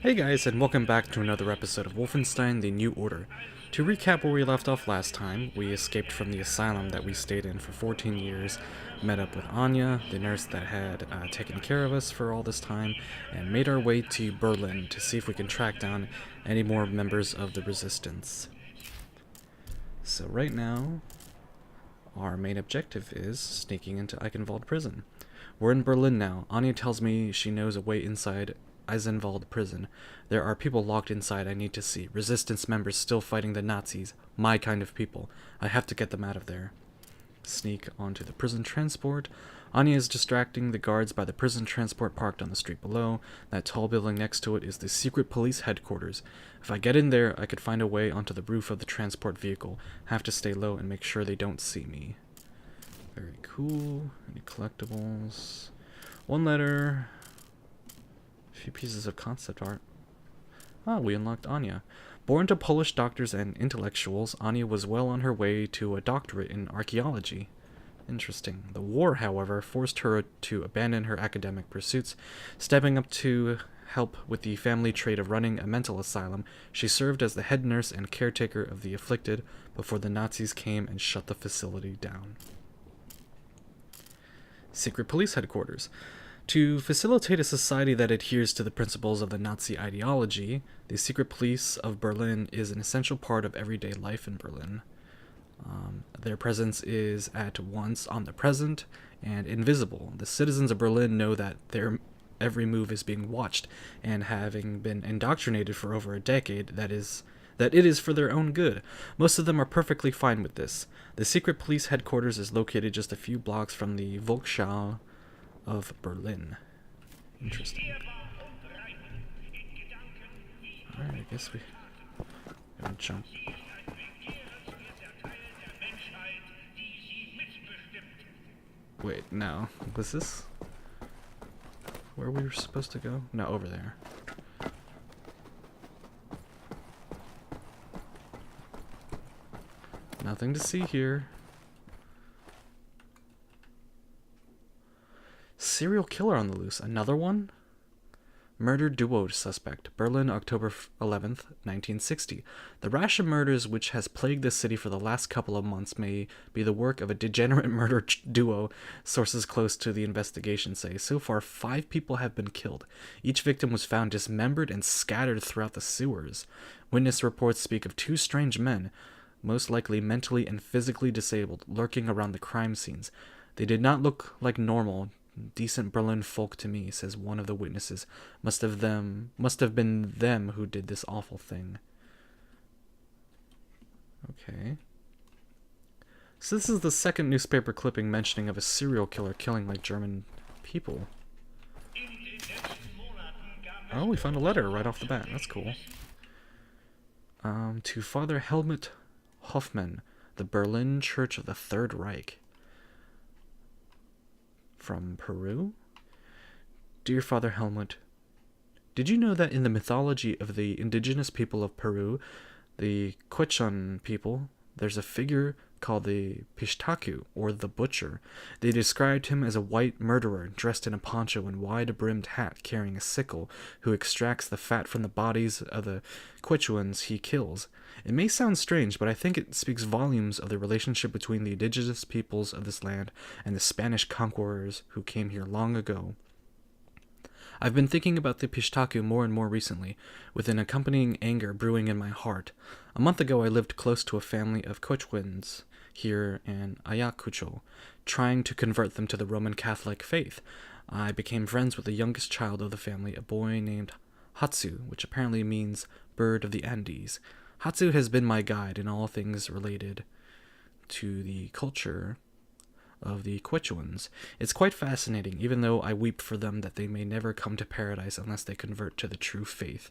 Hey guys, and welcome back to another episode of Wolfenstein: The New Order. To recap where we left off last time, we escaped from the asylum that we stayed in for 14 years, met up with Anya, the nurse that had taken care of us for all this time, and made our way to Berlin to see if we can track down any more members of the Resistance. So right now, our main objective is sneaking into Eichenwald prison. We're in Berlin now. Anya tells me she knows a way inside Eisenwald prison. There are people locked inside I need to see. Resistance members still fighting the Nazis. My kind of people. I have to get them out of there. Sneak onto the prison transport. Anya is distracting the guards by the prison transport parked on the street below. That tall building next to it is the secret police headquarters. If I get in there, I could find a way onto the roof of the transport vehicle. Have to stay low and make sure they don't see me. Very cool. Any collectibles? One letter. A few pieces of concept art. Ah, we unlocked Anya. Born to Polish doctors and intellectuals, Anya was well on her way to a doctorate in archaeology. Interesting. The war, however, forced her to abandon her academic pursuits. Stepping up to help with the family trade of running a mental asylum, she served as the head nurse and caretaker of the afflicted before the Nazis came and shut the facility down. Secret Police Headquarters. To facilitate a society that adheres to the principles of the Nazi ideology, the secret police of Berlin is an essential part of everyday life in Berlin. Their presence is at once omnipresent and invisible. The citizens of Berlin know that their every move is being watched, and having been indoctrinated for over a decade, that it is for their own good. Most of them are perfectly fine with this. The secret police headquarters is located just a few blocks from the Volksschau of Berlin. Interesting. Alright, I guess we gotta jump. Wait, no. Was this where we were supposed to go? No, over there. Nothing to see here. Serial killer on the loose. Another one? Murder duo suspect. Berlin, October 11th, 1960. The rash of murders which has plagued the city for the last couple of months may be the work of a degenerate murder duo, sources close to the investigation say. So far, 5 people have been killed. Each victim was found dismembered and scattered throughout the sewers. Witness reports speak of 2 strange men, most likely mentally and physically disabled, lurking around the crime scenes. They did not look like normal, decent Berlin folk to me, says one of the witnesses. Must have been them who did this awful thing. Okay. So this is the second newspaper clipping mentioning of a serial killer killing like German people. Oh, we found a letter right off the bat. That's cool. To Father Helmut Hoffmann, the Berlin Church of the Third Reich. From Peru? Dear Father Helmut, did you know that in the mythology of the indigenous people of Peru, the Quechan people, there's a figure called the Pishtaku, or the Butcher? They described him as a white murderer dressed in a poncho and wide-brimmed hat carrying a sickle, who extracts the fat from the bodies of the Quechuans he kills. It may sound strange, but I think it speaks volumes of the relationship between the indigenous peoples of this land and the Spanish conquerors who came here long ago. I've been thinking about the Pishtaku more and more recently, with an accompanying anger brewing in my heart. A month ago I lived close to a family of Quechuans here in Ayacucho, trying to convert them to the Roman Catholic faith. I became friends with the youngest child of the family, a boy named Hatsu, which apparently means bird of the Andes. Hatsu has been my guide in all things related to the culture of the Quechuans. It's quite fascinating, even though I weep for them that they may never come to paradise unless they convert to the true faith.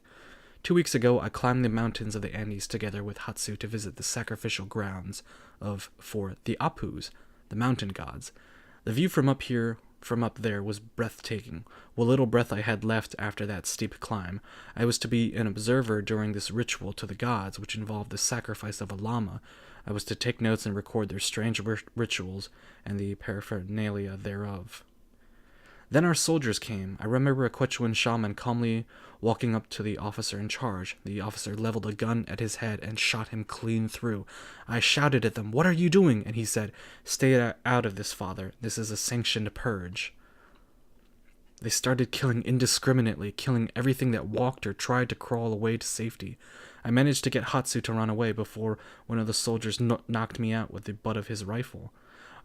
2 weeks ago, I climbed the mountains of the Andes together with Hatsu to visit the sacrificial grounds for the Apus, the mountain gods. The view from up there was breathtaking. What little breath I had left after that steep climb. I was to be an observer during this ritual to the gods, which involved the sacrifice of a llama. I was to take notes and record their strange rituals and the paraphernalia thereof. Then our soldiers came. I remember a Quechuan shaman calmly walking up to the officer in charge. The officer leveled a gun at his head and shot him clean through. I shouted at them, "What are you doing?" And he said, "Stay out of this, father. This is a sanctioned purge." They started killing indiscriminately, killing everything that walked or tried to crawl away to safety. I managed to get Hatsu to run away before one of the soldiers knocked me out with the butt of his rifle.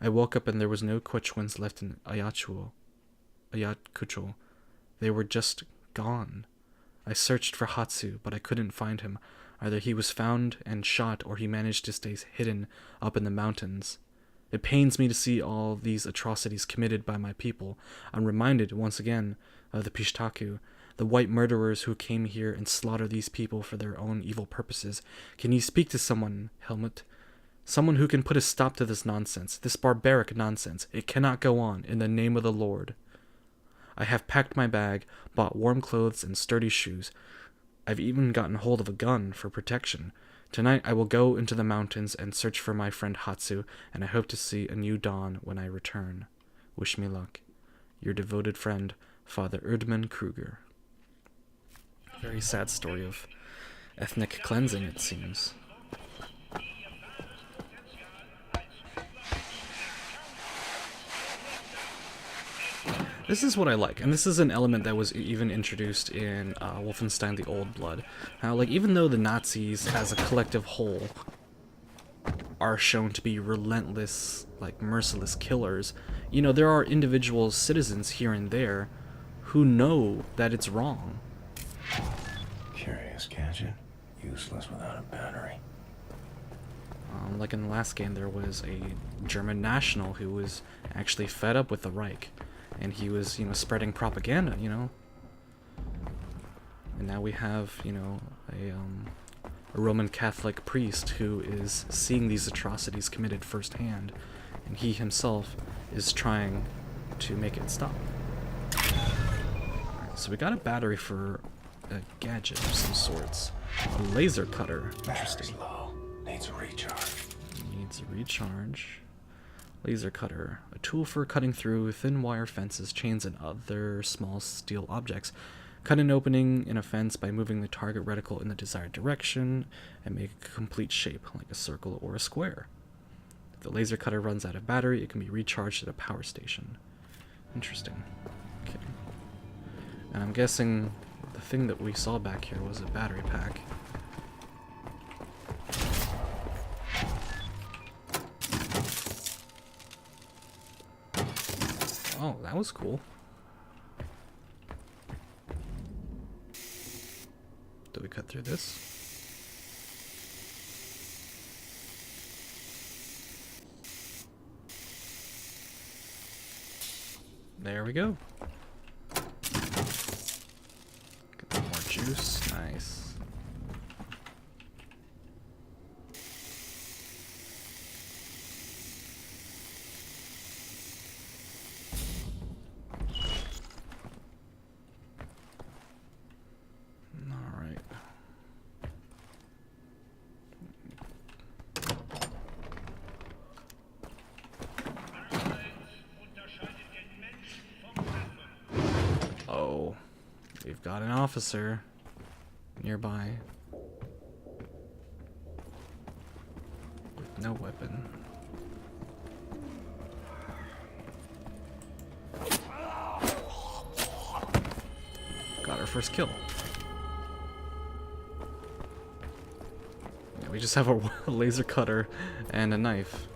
I woke up and there was no Quechuans left in Ayacucho. They were just gone. I searched for Hatsu, but I couldn't find him. Either he was found and shot, or he managed to stay hidden up in the mountains. It pains me to see all these atrocities committed by my people. I'm reminded, once again, of the Pishtaku, the white murderers who came here and slaughtered these people for their own evil purposes. Can you speak to someone, Helmut? Someone who can put a stop to this nonsense, this barbaric nonsense. It cannot go on, in the name of the Lord. I have packed my bag, bought warm clothes and sturdy shoes. I've even gotten hold of a gun for protection. Tonight I will go into the mountains and search for my friend Hatsu, and I hope to see a new dawn when I return. Wish me luck. Your devoted friend, Father Erdmann Kruger. Very sad story of ethnic cleansing, it seems. This is what I like, and this is an element that was even introduced in Wolfenstein: The Old Blood. How, like, even though the Nazis, as a collective whole, are shown to be relentless, like, merciless killers, you know, there are individual citizens here and there who know that it's wrong. Curious gadget, useless without a battery. Like in the last game, there was a German national who was actually fed up with the Reich. And he was, you know, spreading propaganda, you know. And now we have, you know, a Roman Catholic priest who is seeing these atrocities committed firsthand, and he himself is trying to make it stop. Alright, so we got a battery for a gadget of some sorts. A laser cutter. Interesting. Low. Needs a recharge. Needs a recharge. Laser cutter, a tool for cutting through thin wire fences, chains, and other small steel objects. Cut an opening in a fence by moving the target reticle in the desired direction and make a complete shape, like a circle or a square. If the laser cutter runs out of battery, it can be recharged at a power station. Interesting. Okay. And I'm guessing the thing that we saw back here was a battery pack. Oh, that was cool. Do we cut through this? There we go. Get some more juice. Nice. Oh, we've got an officer nearby with no weapon. Got our first kill. Yeah, we just have a laser cutter and a knife.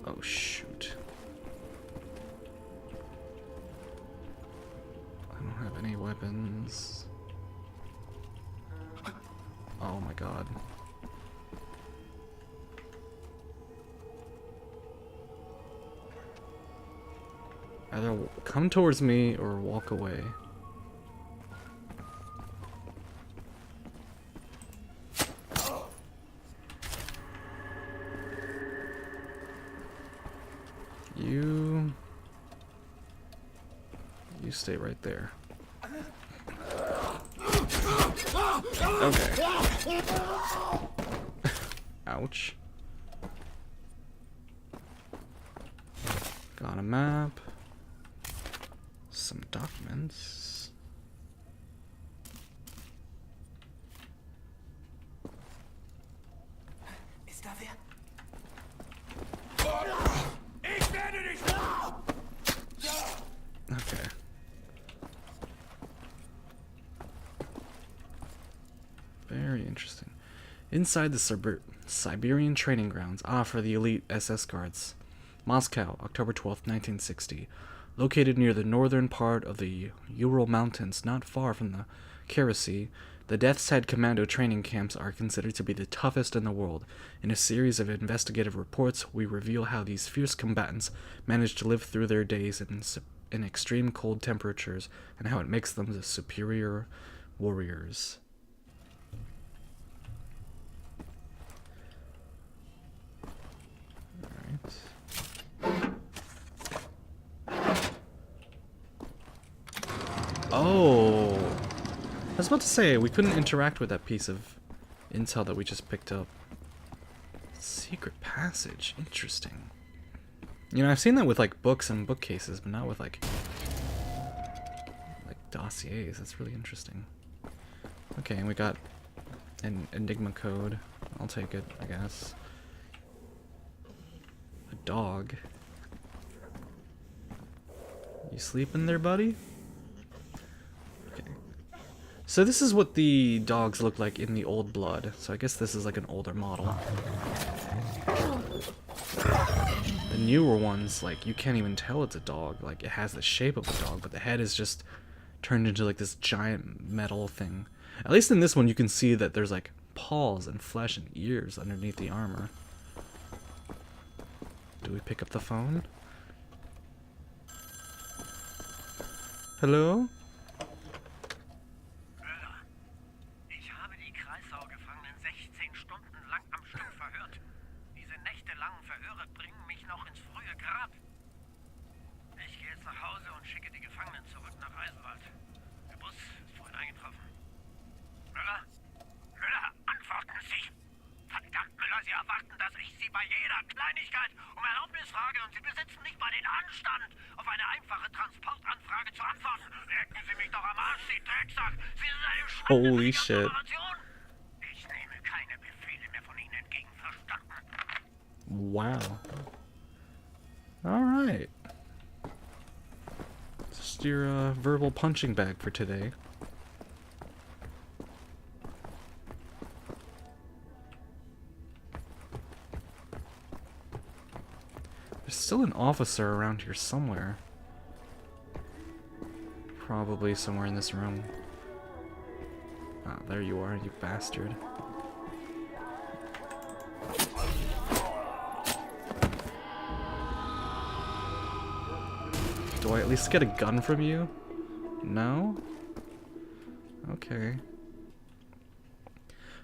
Oh, shoot. I don't have any weapons. Oh my god. Either come towards me or walk away. You stay right there. Okay. Ouch. Got a map. Some documents. Ist da wer? Okay. Very interesting. Inside the Siberian training grounds. Ah, for the elite SS guards. Moscow, October 12th, 1960. Located near the northern part of the Ural Mountains, not far from the Kara Sea, the Death's Head Commando training camps are considered to be the toughest in the world. In a series of investigative reports, we reveal how these fierce combatants manage to live through their days in extreme cold temperatures and how it makes them the superior warriors. Oh, I was about to say we couldn't interact with that piece of intel that we just picked up. Secret passage, interesting. You know, I've seen that with like books and bookcases, but not with like dossiers. That's really interesting. Okay, and we got an Enigma code. I'll take it, I guess. A dog. You sleeping there, buddy? So this is what the dogs look like in the Old Blood. So I guess this is like an older model. The newer ones, like, you can't even tell it's a dog. Like, it has the shape of a dog, but the head is just turned into like this giant metal thing. At least in this one you can see that there's like paws and flesh and ears underneath the armor. Do we pick up the phone? Hello? Holy shit. Wow. Alright. Just your verbal punching bag for today. There's still an officer around here somewhere. Probably somewhere in this room. Ah, there you are, you bastard. Do I at least get a gun from you? No? Okay.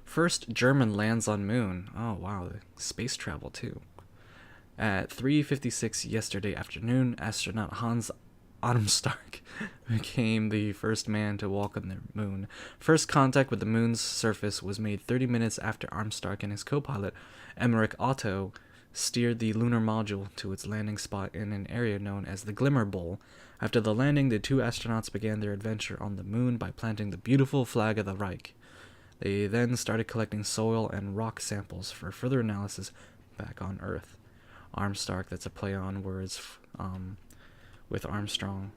First German lands on moon. Oh wow, space travel too. At 3:56 yesterday afternoon, astronaut Hans Armstrong became the first man to walk on the moon. First contact with the moon's surface was made 30 minutes after Armstrong and his co-pilot, Emmerich Otto, steered the lunar module to its landing spot in an area known as the Glimmer Bowl. After the landing, the two astronauts began their adventure on the moon by planting the beautiful flag of the Reich. They then started collecting soil and rock samples for further analysis back on Earth. Armstrong, that's a play on words with Armstrong.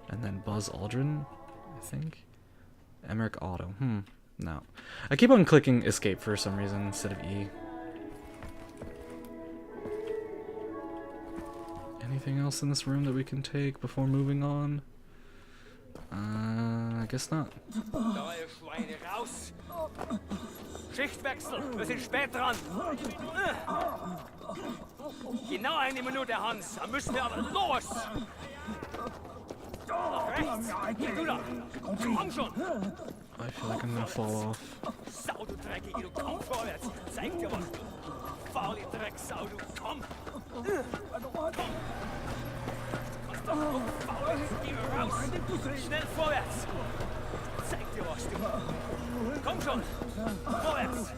And then Buzz Aldrin, I think? Emmerich Otto. No. I keep on clicking escape for some reason instead of E. Anything else in this room that we can take before moving on? I guess not. Neue Schweine raus! Schichtwechsel, wir sind spät dran. Genau eine Minute, Hans. Dann müssen wir aber los. Nach rechts. Geh du da. Komm schon. I feel like I'm gonna fall off. Sau, du Dreckige, du komm vorwärts. Zeig dir was. Faule Drecksau, du komm. Geh raus. Schnell vorwärts. Zeig dir was, du. Komm schon. Vorwärts.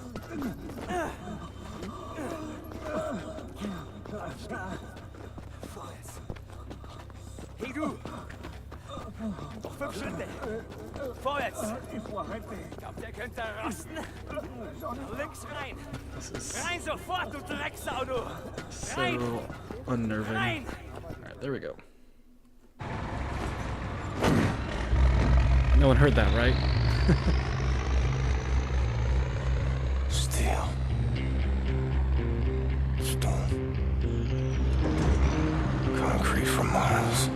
Verschwinde! Vorwärts! Ich glaub, der könnte rosten. Links rein! This is Rein sofort, du Drecksau, du! Rein! so unnerving. Rein! Alright, there we go. No one heard that, right? Steel. Stone. Concrete for miles.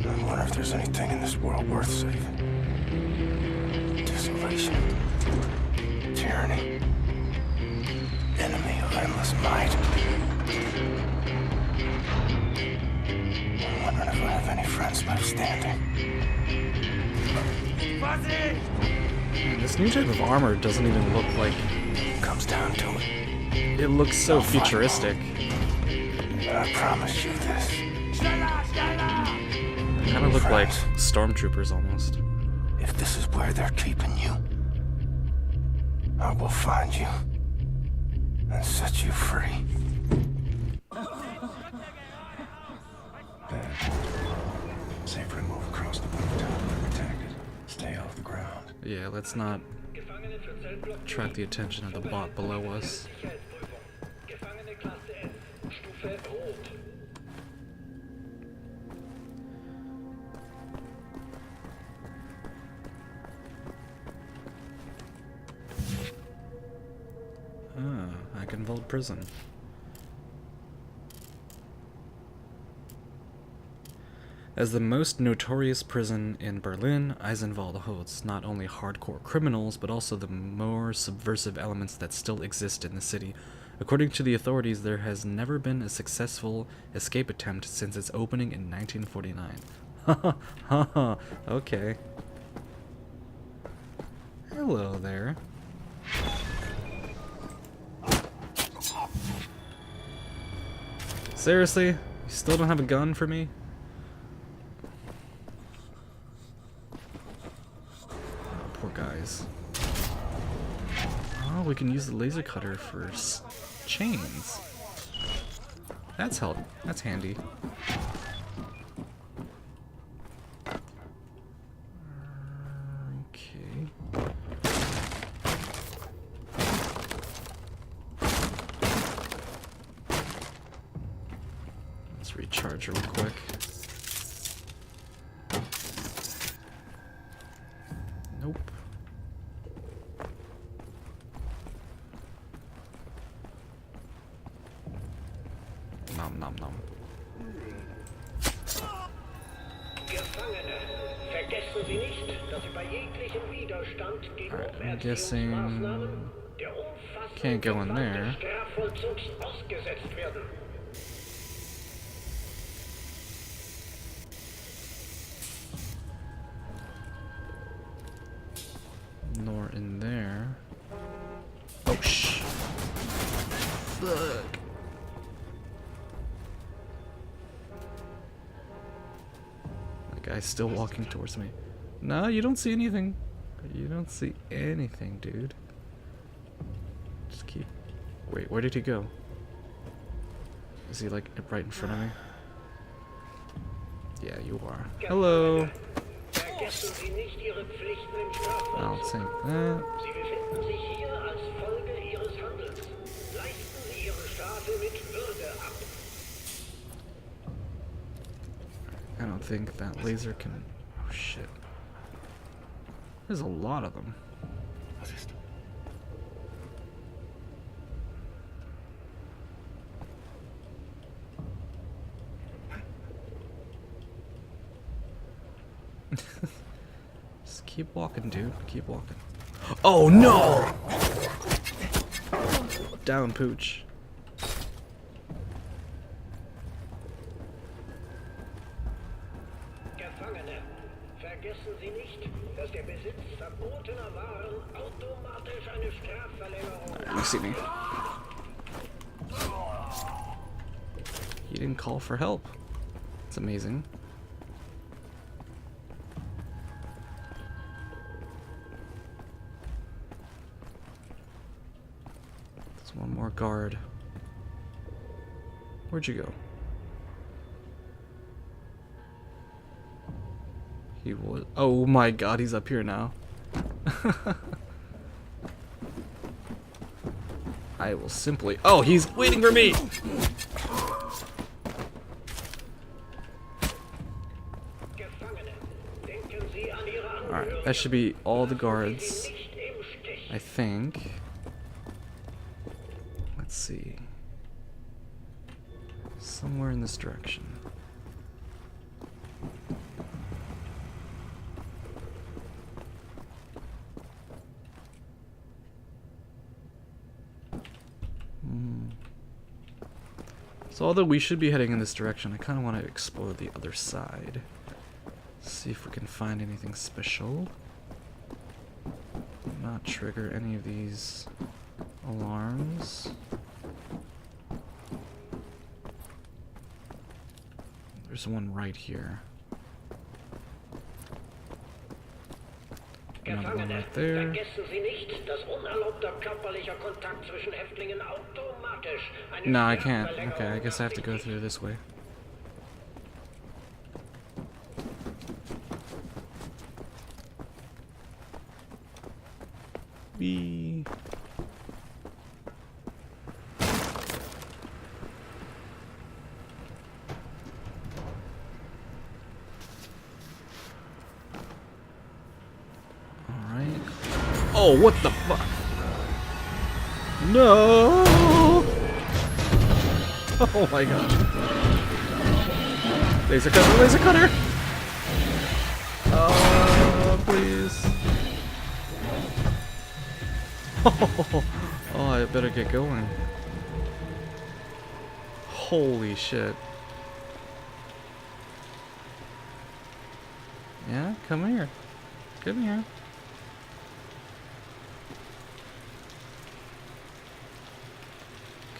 I wonder if there's anything in this world worth saving. Desolation. Tyranny. Enemy of endless might. I'm wondering if I have any friends left standing. Vorsicht! Man, this new type of armor doesn't even look like... Comes down to it. It looks so futuristic. I promise you this. Schneller, schneller! They kind of look like stormtroopers almost. If this is where they're keeping you, I will find you and set you free. Ben, safer to move across the rooftop unprotected. Stay off the ground. Yeah, let's not attract the attention of the bot below us. Ah, Eichenwald Prison. As the most notorious prison in Berlin, Eisenwald holds not only hardcore criminals, but also the more subversive elements that still exist in the city. According to the authorities, there has never been a successful escape attempt since its opening in 1949. Haha, haha, okay. Hello there. Seriously? You still don't have a gun for me? Poor guys. Oh, we can use the laser cutter for chains. That's handy. Okay. Let's recharge real quick. Nope. Nom nom nom. Gefangene, vergessen Sie nicht, dass Sie bei jeglichem Widerstand gegen I'm guessing Maßnahmen der umfassenden can't go in there. Strafvollzugs ausgesetzt werden. Nor in there. Oh shh. Fuck. That guy's still walking towards me. No, you don't see anything. You don't see anything, dude. Just keep. Wait, where did he go? Is he like right in front of me? Yeah, you are. Hello. Vergessen Sie nicht Ihre Pflichten im I'll Strafvollzug. take that. Sie befinden sich hier als Folge Ihres Handelns. Leisten Sie Ihre Strafe mit Würde ab. I don't think that laser can. Oh shit. There's a lot of them. Was ist? Just keep walking, dude. Keep walking. Oh no! Down, Pooch. Gefangene, vergessen Sie nicht, dass der Besitz verbotener Waren automatisch eine Strafverlängerung You see me. He didn't call for help. It's amazing. There's one more guard. Where'd you go? He was. Oh my god, he's up here now. I will simply. Oh, he's waiting for me! Alright, that should be all the guards. I think. Let's see. Somewhere in this direction. So although we should be heading in this direction, I kind of want to explore the other side. See if we can find anything special. Not trigger any of these alarms. There's one right here. Another one right there. No, I can't. Okay, I guess I have to go through this way. Wee. Alright. Oh, what the fuck? No! Oh my god. Laser cutter, laser cutter! Oh, please. Oh, I better get going. Holy shit. Yeah, come here. Come here.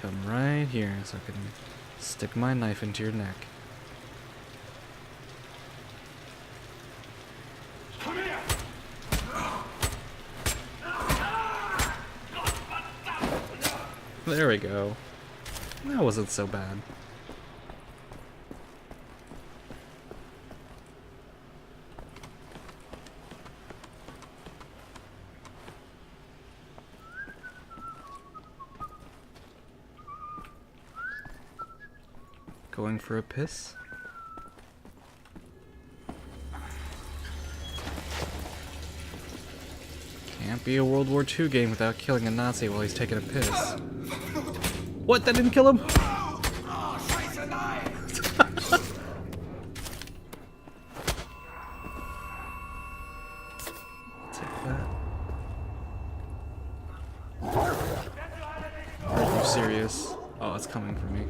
Come right here so I can stick my knife into your neck. There we go. That wasn't so bad. Going for a piss? Can't be a World War II game without killing a Nazi while he's taking a piss. What? That didn't kill him? Take that. Are you serious? Oh, it's coming for me.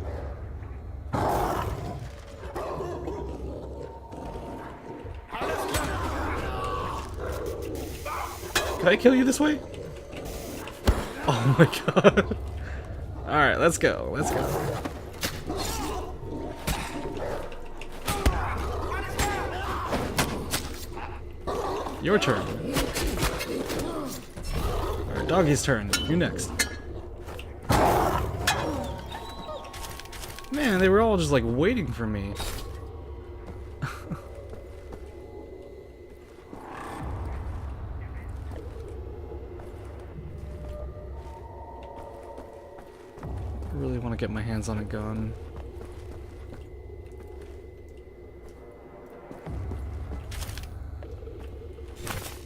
Can I kill you this way? Oh my god. Alright, let's go. Let's go. Your turn. Alright, doggy's turn. You next. Man, they were all just like waiting for me. I really want to get my hands on a gun.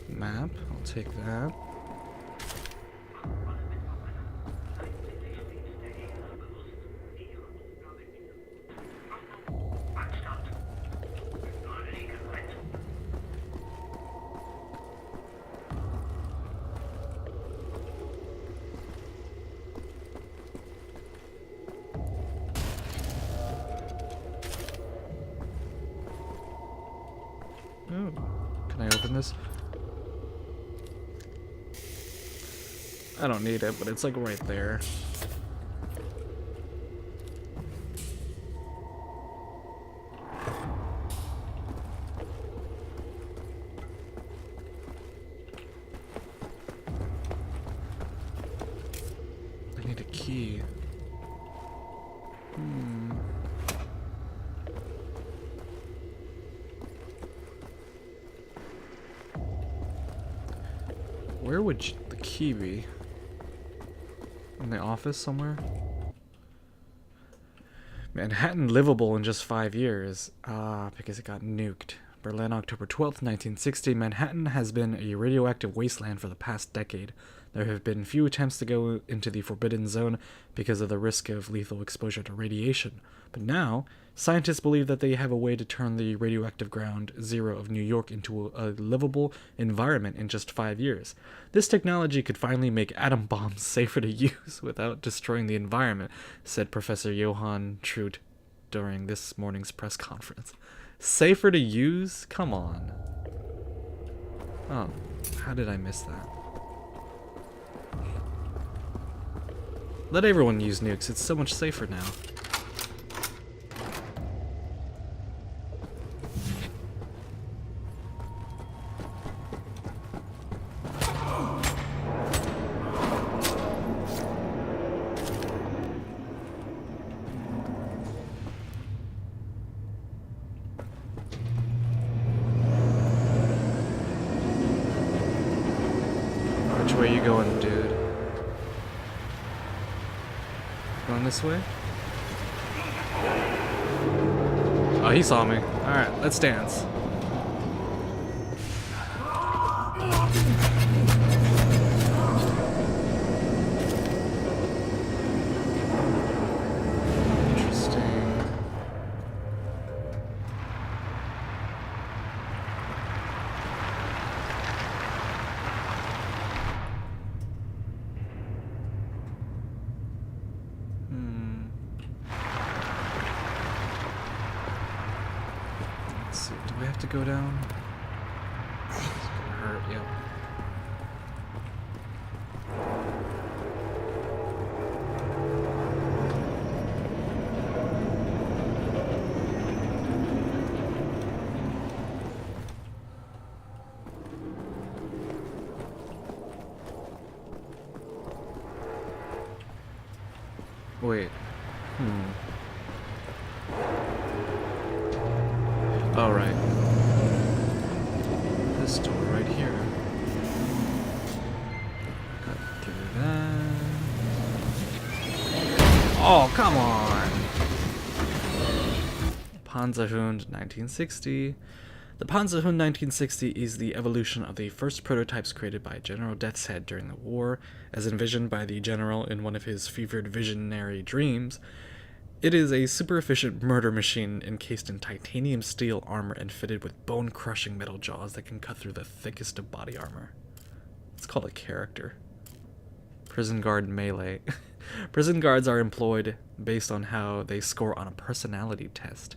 Map, I'll take that. Oh, can I open this? I don't need it, but it's like right there. I need a key. where would the key be? In the office somewhere? Manhattan livable in just 5 years. Because it got nuked. Berlin, October 12th, 1960. Manhattan has been a radioactive wasteland for the past decade. There have been few attempts to go into the forbidden zone because of the risk of lethal exposure to radiation. But now, scientists believe that they have a way to turn the radioactive ground zero of New York into a livable environment in just 5 years. This technology could finally make atom bombs safer to use without destroying the environment, said Professor Johann Trudt during this morning's press conference. Safer to use? Come on. Oh, how did I miss that? Let everyone use nukes, it's so much safer now. Which way you going, dude? Going this way? Oh, he saw me. Alright, let's dance. Interesting. Let's see, do we have to go down? It's gonna hurt, yep. Wait. All right. This door right here. Cut through that. Oh, come on! Panzerhund 1960. The Panzerhund 1960 is the evolution of the first prototypes created by General Death's Head during the war, as envisioned by the general in one of his fevered visionary dreams. It is a super efficient murder machine encased in titanium steel armor and fitted with bone-crushing metal jaws that can cut through the thickest of body armor. It's called a character. Prison guard melee. Prison guards are employed based on how they score on a personality test.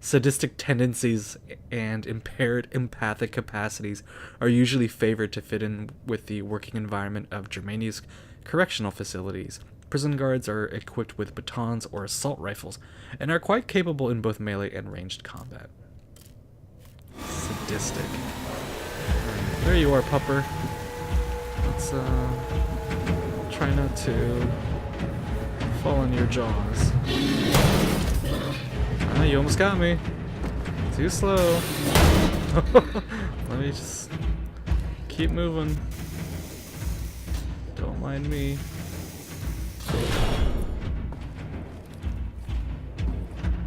Sadistic tendencies and impaired empathic capacities are usually favored to fit in with the working environment of Germany's correctional facilities. Prison guards are equipped with batons or assault rifles and are quite capable in both melee and ranged combat. Sadistic. There you are, pupper. Let's try not to fall on your jaws. Ah, you almost got me. Too slow. Let me just keep moving. Don't mind me.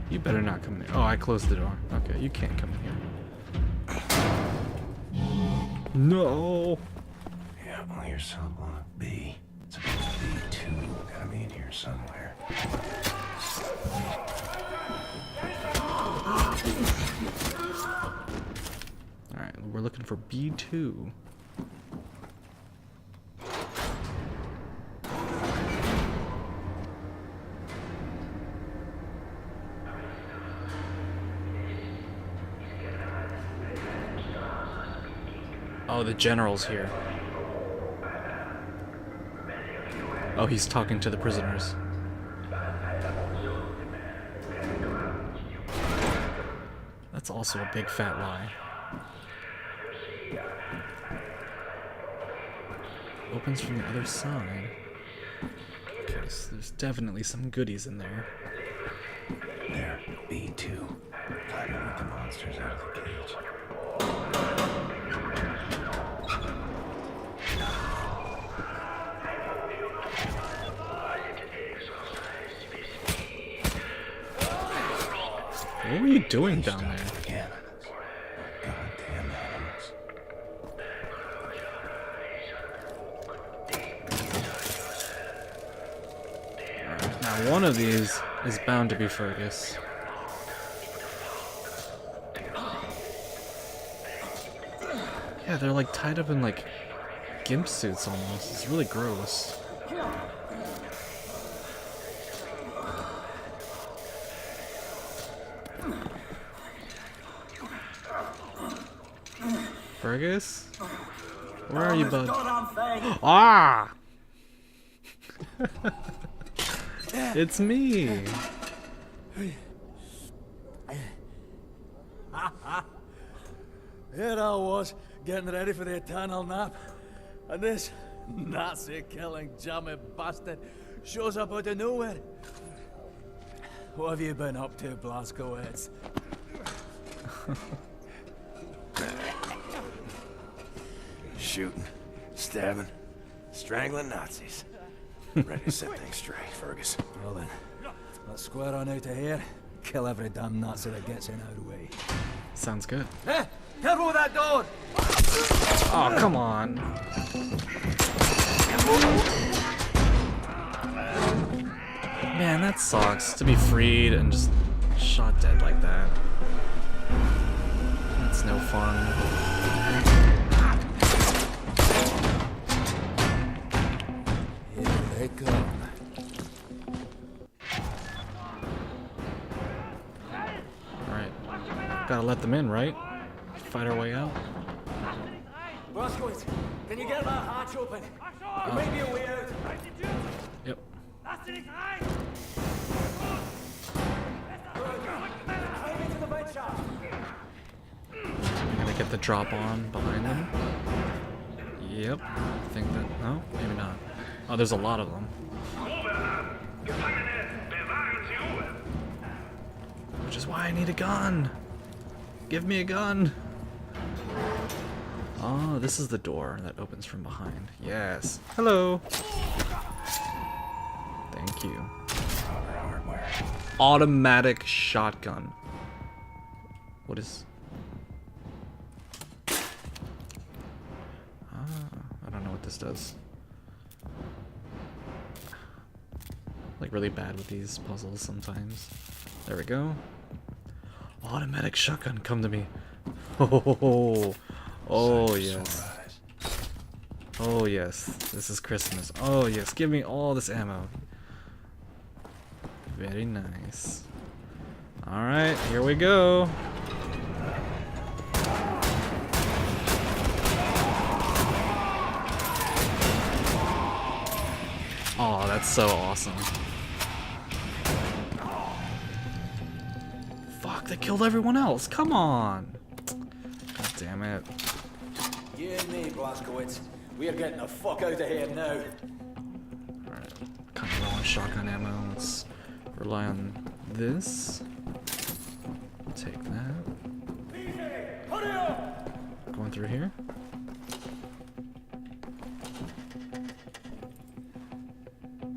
You better not come in here. Oh, I closed the door. Okay, you can't come in here. No! Yeah, well, you're still on a B. It's supposed to be 2. Gotta be in here somewhere. Alright, we're looking for B2. Oh, the general's here. Oh, he's talking to the prisoners. That's also a big fat lie. Opens from the other side. Okay, so there's definitely some goodies in there. There, B2. Time to let the monsters out of the cage. What were you doing down there? Again. Goddamn animals. Alright, now one of these is bound to be Fergus. Yeah, they're like tied up in like gimp suits almost. It's really gross. Fergus? Where are you, bud? Ah! It's me. Here I was, getting ready for the eternal nap. And this Nazi-killing jammy bastard shows up out of nowhere. What have you been up to, Blazkowicz? Shooting, stabbing, strangling Nazis. Ready to set things straight, Fergus. Well then, let's square on out of here. Kill every damn Nazi that gets in our way. Sounds good. Hey, careful with that door! Oh, come on. Man, that sucks. To be freed and just shot dead like that. That's no fun. Here they come. Alright. Gotta let them in, right? Fight our way out. Blazkowicz, can you get that hatch open? There may be a way out. Yep. Climb into the vent shaft. I'm gonna get the drop on behind them. Yep. I think that. No? Maybe not. Oh, there's a lot of them. Which is why I need a gun. Give me a gun. Oh, this is the door that opens from behind. Yes. Hello. Thank you. Automatic shotgun. What is... I don't know what this does. Like really bad with these puzzles sometimes. There we go. Automatic shotgun, come to me. Oh, oh yes. Oh yes, this is Christmas. Oh yes, give me all this ammo. Very nice. Alright, here we go. Oh, that's so awesome. Fuck, they killed everyone else. Come on. God damn it. You and me, Blazkowicz. We are getting the fuck out of here now. Alright, kind of low on shotgun ammo. Let's rely on this. Take that. Hurry up! Going through here.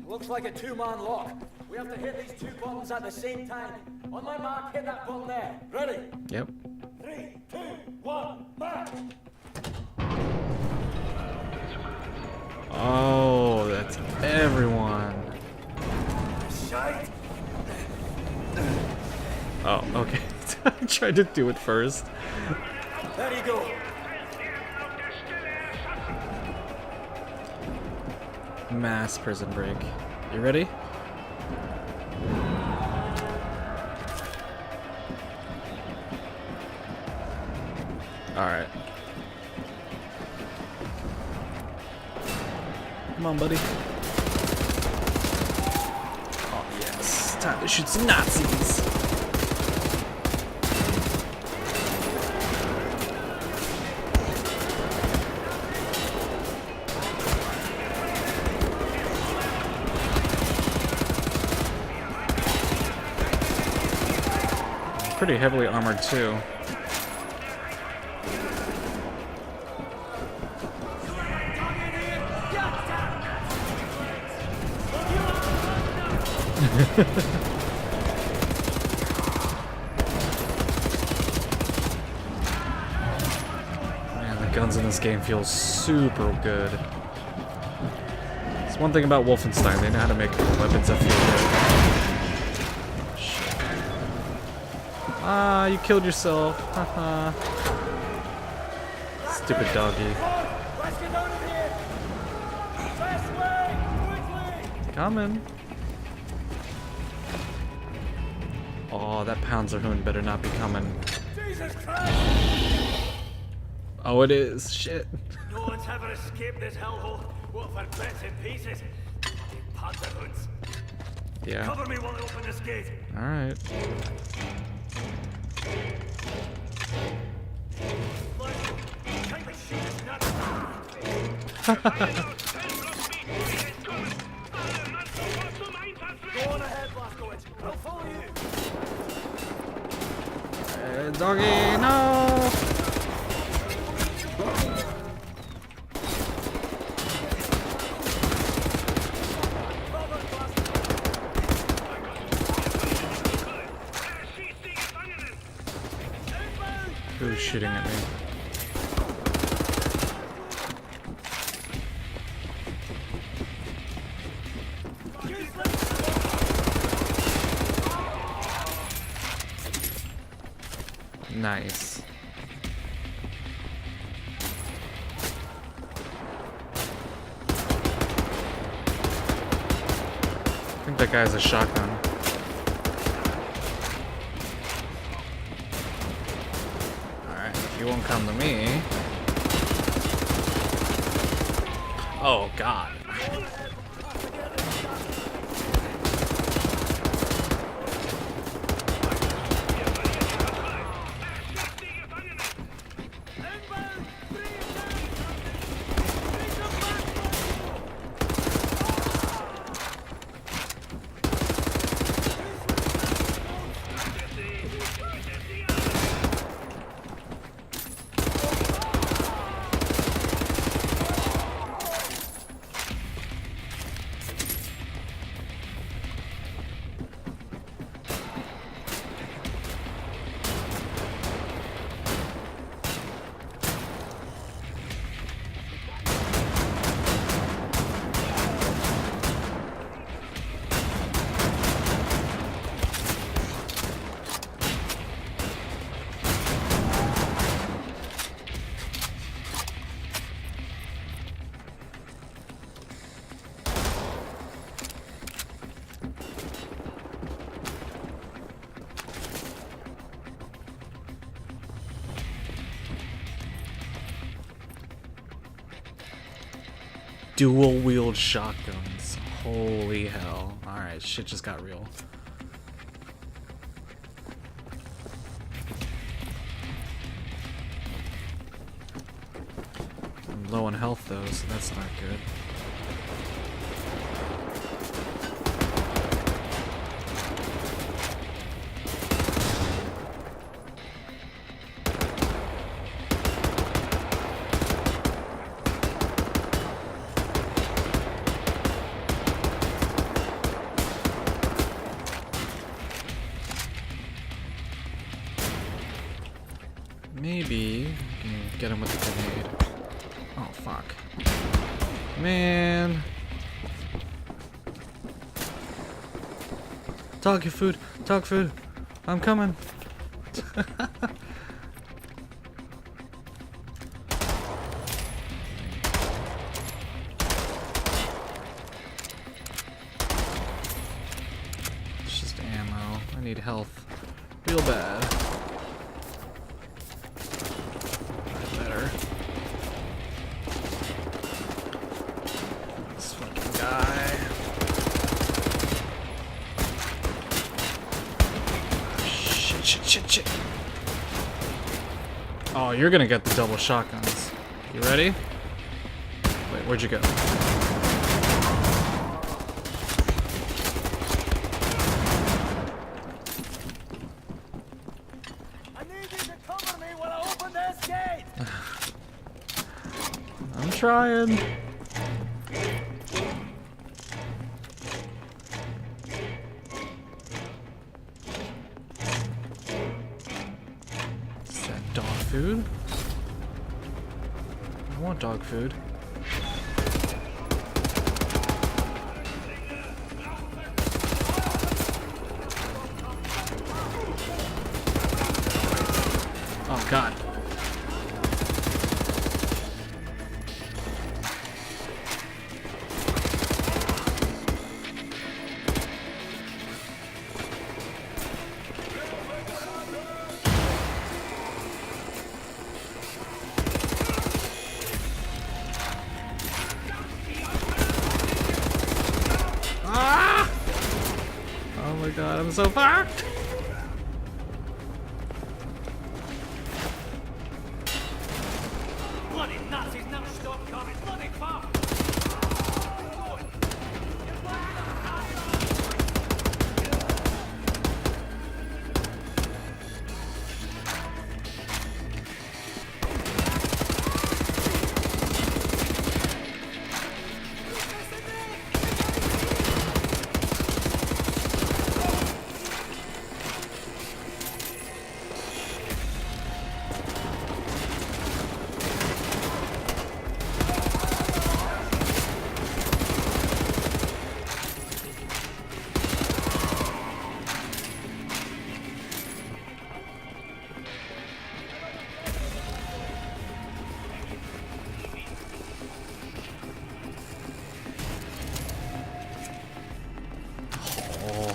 Looks like a two-man lock. We have to hit these two buttons at the same time. On my mark, hit that button there. Ready? Yep. 3, 2, 1, mark! Oh, that's everyone. Shite! Oh, okay. I tried to do it first. There you go. Mass prison break. You ready? Alright. Come on, buddy. Oh, yes. Time to shoot some Nazis. Pretty heavily armored, too. guns in this game feel super good. It's one thing about Wolfenstein, they know how to make weapons that feel good. Shit. Ah, you killed yourself. Haha. Stupid doggy. Coming. Oh, that Panzer Hund better not be coming. Jesus Christ! Oh, it is. Shit. No one's ever escaped this hellhole. What for bits and pieces? Panzer Hunds. Yeah. Cover me while I open this gate. Alright. Take the shit, it's not. Go on ahead, Blazkowicz. I'll follow you. Doggy, no! Who's shooting at me? Nice. I think that guy has a shotgun. Alright, if you won't come to me. Oh, God. Dual-wield shotguns. Holy hell. Alright, shit just got real. I'm low on health though, so that's not good. Maybe we can get him with the grenade. Oh, fuck. Man. Dog food. Dog food. I'm coming. It's just ammo. I need health. Real bad. Better. This fucking guy. Shit. Oh, you're gonna get the double shotguns. You ready? Wait, where'd you go? I need you to cover me while I open this gate. I'm trying. Is that dog food? I want dog food. Oh god. Ah! Oh my god, I'm so fucked! Bloody Nazis never stop coming. Bloody fuck!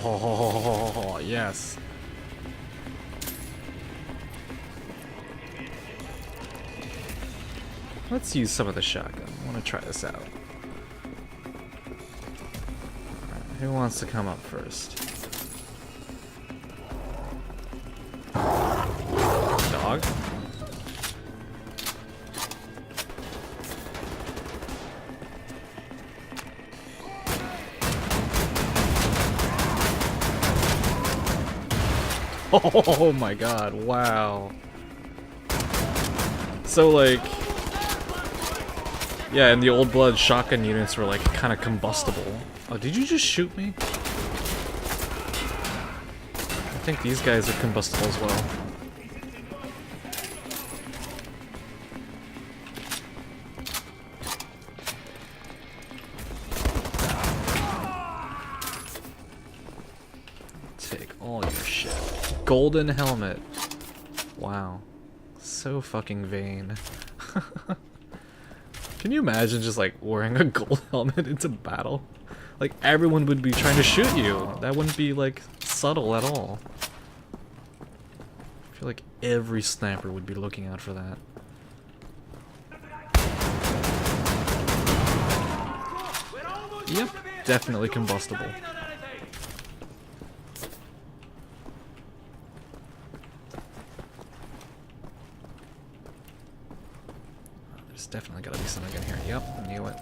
Oh, yes. Let's use some of the shotgun. I want to try this out. Alright, who wants to come up first? Dog? Oh my god, wow. So like, yeah, in the old blood, shotgun units were like kind of combustible. Oh, did you just shoot me? I think these guys are combustible as well. Take all your shit. Golden helmet. Wow. So fucking vain. Can you imagine just like wearing a gold helmet into battle? Like everyone would be trying to shoot you. That wouldn't be like subtle at all. I feel like every sniper would be looking out for that. Yep, definitely combustible. There's definitely gotta be something in here. Yep, knew it.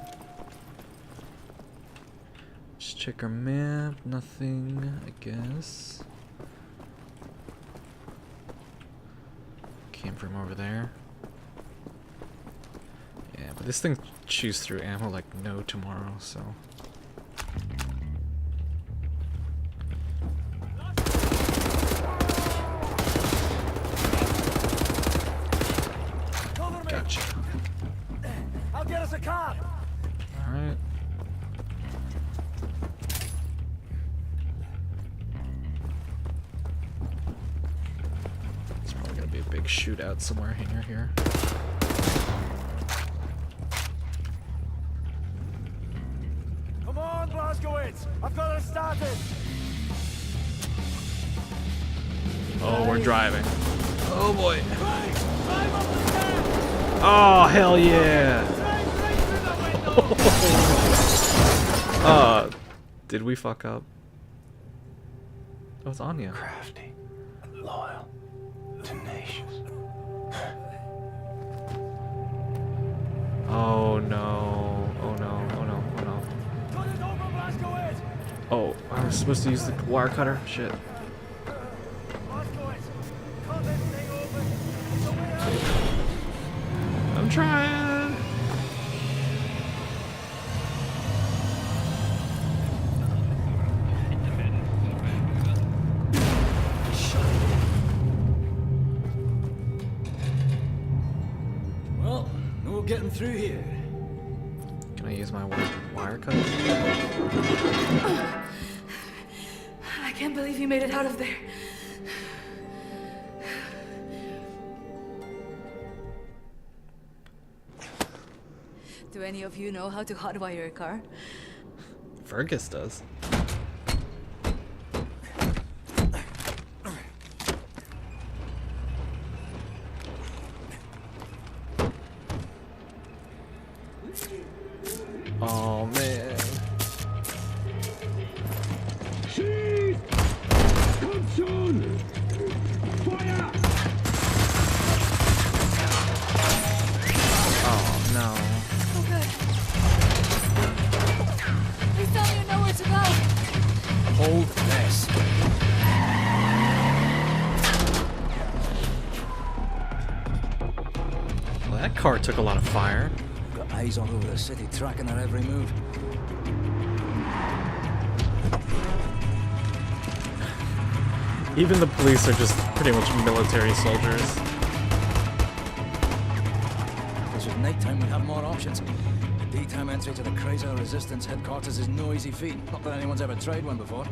Just check our map. Nothing, I guess. Came from over there. Yeah, but this thing chews through ammo like no tomorrow, so. Gotcha. I'll get us a car. Alright. It's probably gonna be a big shootout somewhere near here. Come on, Glasgowitz. I've got it started. Oh, we're driving. Oh boy. Oh, hell yeah. Did we fuck up? Oh, it's Anya. Crafty, loyal, tenacious. Oh no. Oh no. Oh no. Oh no. Oh, I was supposed to use the wire cutter? Shit. I'm trying. getting through here? Can I use my wire cut? I can't believe you made it out of there. Do any of you know how to hotwire a car? Fergus does. Oh man. Oh no. Oh, good. Please tell me you know where to go. Hold this. Well, that car took a lot of fire. Got eyes all over the city, tracking our every move. Even the police are just pretty much military soldiers. If it was nighttime, we'd have more options. The daytime entry to the Chrysler Resistance headquarters is no easy feat. Not that anyone's ever tried one before.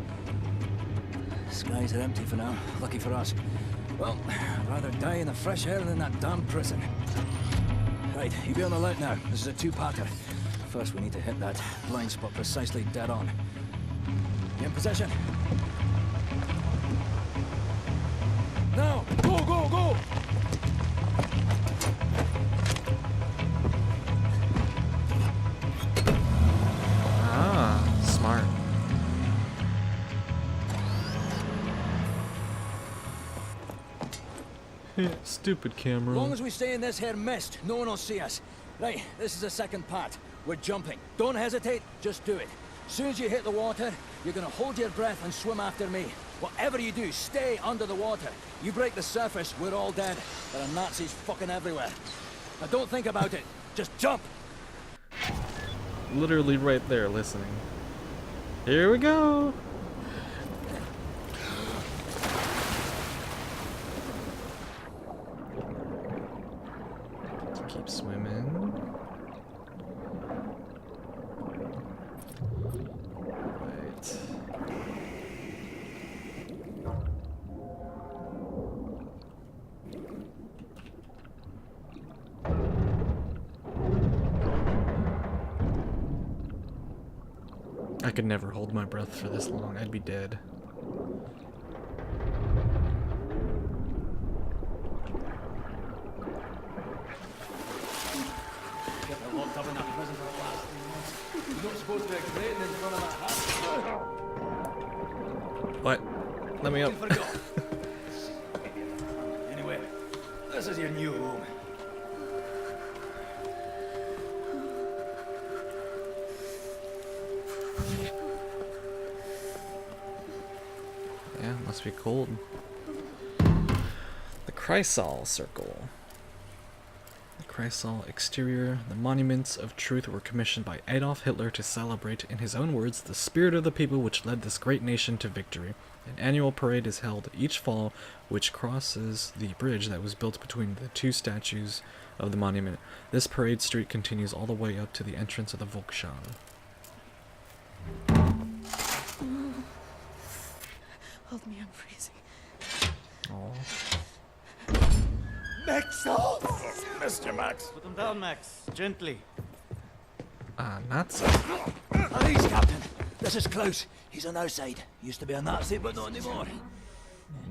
Skies are empty for now. Lucky for us. Well, I'd rather die in the fresh air than in that damn prison. Right, you be on the alert now. This is a two-parter. First, we need to hit that blind spot precisely dead on. You in position? Now! Go, go, go! Ah, smart. Stupid camera. As long as we stay in this here mist, no one will see us. Right, this is the second part. We're jumping. Don't hesitate, just do it. As soon as you hit the water, you're gonna hold your breath and swim after me. Whatever you do, stay under the water. You break the surface, we're all dead. There are Nazis fucking everywhere. Now don't think about it, just jump! Literally right there listening. Here we go. Keep swimming. Right. I could never hold my breath for this long. I'd be dead. Getting locked up in that prison for the last 3 months. You're not supposed to be great in front of that house. What? Let me up. Anyway, this is your new home. Yeah, must be cold. The Chrysal Circle. The Chrysal exterior. The monuments of truth were commissioned by Adolf Hitler to celebrate, in his own words, the spirit of the people which led this great nation to victory. An annual parade is held each fall, which crosses the bridge that was built between the two statues of the monument. This parade street continues all the way up to the entrance of the Volkshalle. Hold me, I'm freezing. Oh. Max! Oh, Mr. Max! Put him down, Max. Gently. Nazi. Please, Captain. This is Klaus. He's on our side. Used to be a Nazi, but not anymore.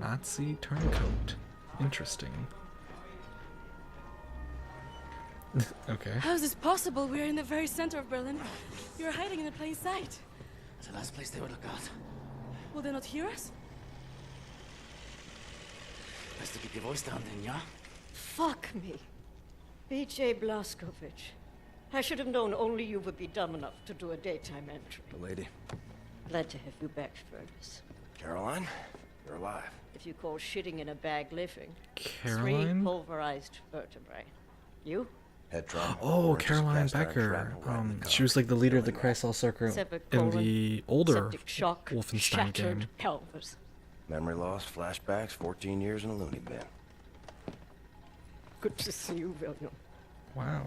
Nazi turncoat. Interesting. Okay. How is this possible? We're in the very center of Berlin. You're hiding in plain sight. It's the last place they would look at. Will they not hear us? Best to keep your voice down then, yeah? Fuck me. B.J. Blazkowicz. I should have known only you would be dumb enough to do a daytime entry. The lady. Glad to have you back, Fergus. Caroline, you're alive. If you call shitting in a bag living. 3 Caroline? pulverized vertebrae. You? Head trauma. Oh, Just Caroline cast iron Becker. shrapnel right in the She was like the leader of the Killing Chrysal Circle Severed in colon, the older septic shock, Wolfenstein shattered game. pelvis. Memory loss, flashbacks, 14 years in a loony bin. Good to see you, William. Wow.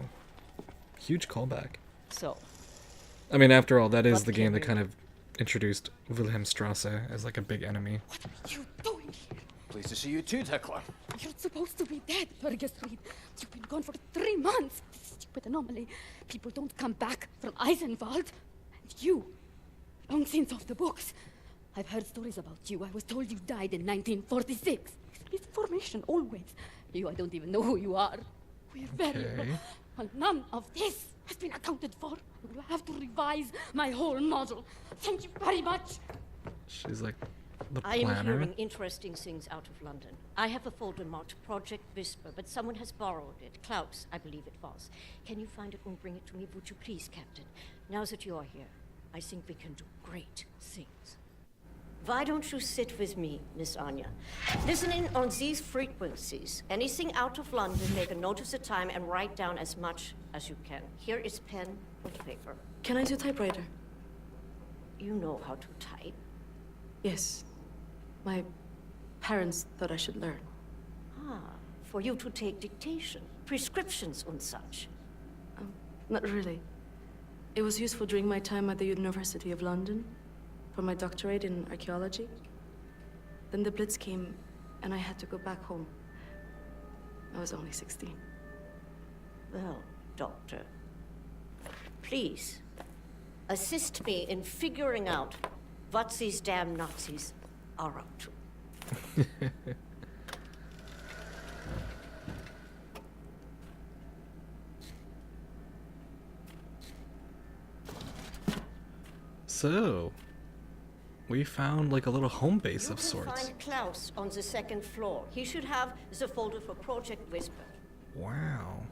Huge callback. So, I mean, after all, that is What the game that can kind of introduced Wilhelmstrasse as like a big enemy. What are you doing here? Pleased to see you too, Tekla. You're supposed to be dead, Fergus Reed. You've been gone for 3 months. Stupid anomaly. People don't come back from Eisenwald. And you, long since off the books. I've heard stories about you. I was told you died in 1946. Misinformation, always. You, I don't even know who you are. We're very Okay. well, none of this has been accounted for. I will have to revise my whole model. Thank you very much. She's like the I am planner. hearing interesting things out of London. I have a folder marked Project Whisper, but someone has borrowed it. Klaus, I believe it was. Can you find it and bring it to me, would you please, Captain? Now that you are here, I think we can do great things. Why don't you sit with me, Miss Anya? Listen in on these frequencies. Anything out of London, make a note of the time and write down as much as you can. Here is pen and paper. Can I do typewriter? You know how to type. Yes. My parents thought I should learn. Ah, for you to take dictation, prescriptions and such. Not really. It was useful during my time at the University of London for my doctorate in archaeology. Then the Blitz came and I had to go back home. I was only 16. Well, Doctor, please assist me in figuring out what these damn Nazis are up to. So, we found like a little home base You of can sorts. find Klaus on the second floor. He should have the folder for Project Whisper. Wow.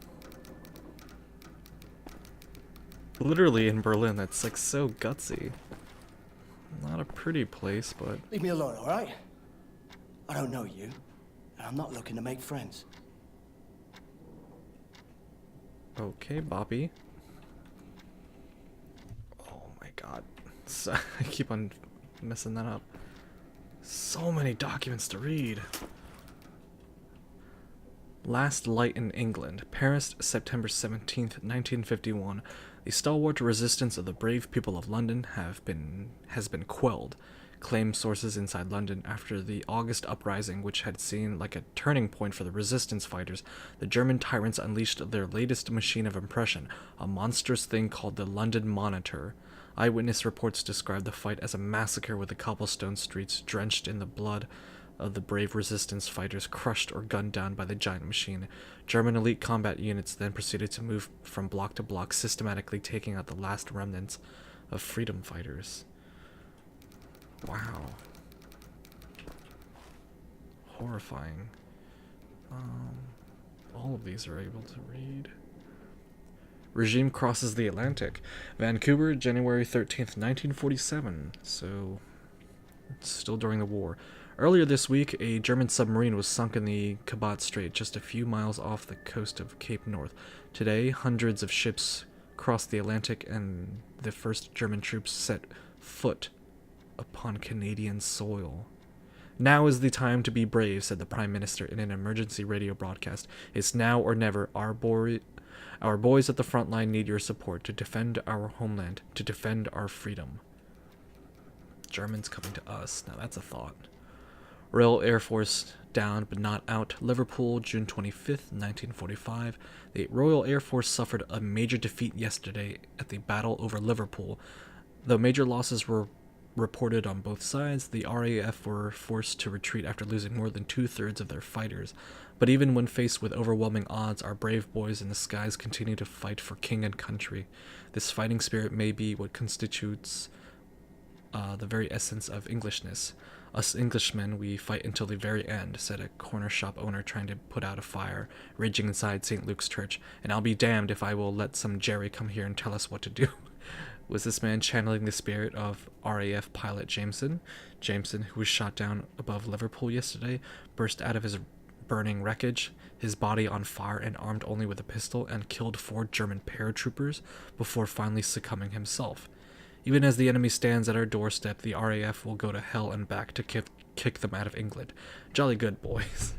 Literally in Berlin, that's like so gutsy. Not a pretty place, but Leave me alone, all right? I don't know you, and I'm not looking to make friends. okay, Boppy. Oh my god. So, I keep on messing that up. So many documents to read. Last Light in England, Paris, September 17th, 1951. The stalwart resistance of the brave people of London has been quelled, claim sources inside London. After the August uprising, which had seemed like a turning point for the resistance fighters, the German tyrants unleashed their latest machine of oppression, a monstrous thing called the London Monitor. Eyewitness reports describe the fight as a massacre, with the cobblestone streets drenched in the blood of the brave resistance fighters crushed or gunned down by the giant machine. German elite combat units then proceeded to move from block to block, systematically taking out the last remnants of freedom fighters. Wow. Horrifying. All of these are able to read. Regime crosses the Atlantic. Vancouver, January 13th, 1947. So, it's still during the war. Earlier this week, a German submarine was sunk in the Kabat Strait, just a few miles off the coast of Cape North. Today, hundreds of ships crossed the Atlantic, and the first German troops set foot upon Canadian soil. Now is the time to be brave, said the Prime Minister in an emergency radio broadcast. It's now or never. Our boys at the front line need your support to defend our homeland, to defend our freedom. Germans coming to us. Now that's a thought. Royal Air Force down but not out. Liverpool, June 25th, 1945. The Royal Air Force suffered a major defeat yesterday at the battle over Liverpool. Though major losses were reported on both sides, the RAF were forced to retreat after losing more than 2/3 of their fighters. But even when faced with overwhelming odds, our brave boys in the skies continue to fight for king and country. This fighting spirit may be what constitutes the very essence of Englishness. Us Englishmen, we fight until the very end, said a corner shop owner trying to put out a fire raging inside St. Luke's Church, and I'll be damned if I will let some Jerry come here and tell us what to do. Was this man channeling the spirit of RAF pilot Jameson? Jameson, who was shot down above Liverpool yesterday, burst out of his burning wreckage, his body on fire and armed only with a pistol, and killed 4 German paratroopers before finally succumbing himself. Even as the enemy stands at our doorstep, the RAF will go to hell and back to kick them out of England. Jolly good, boys.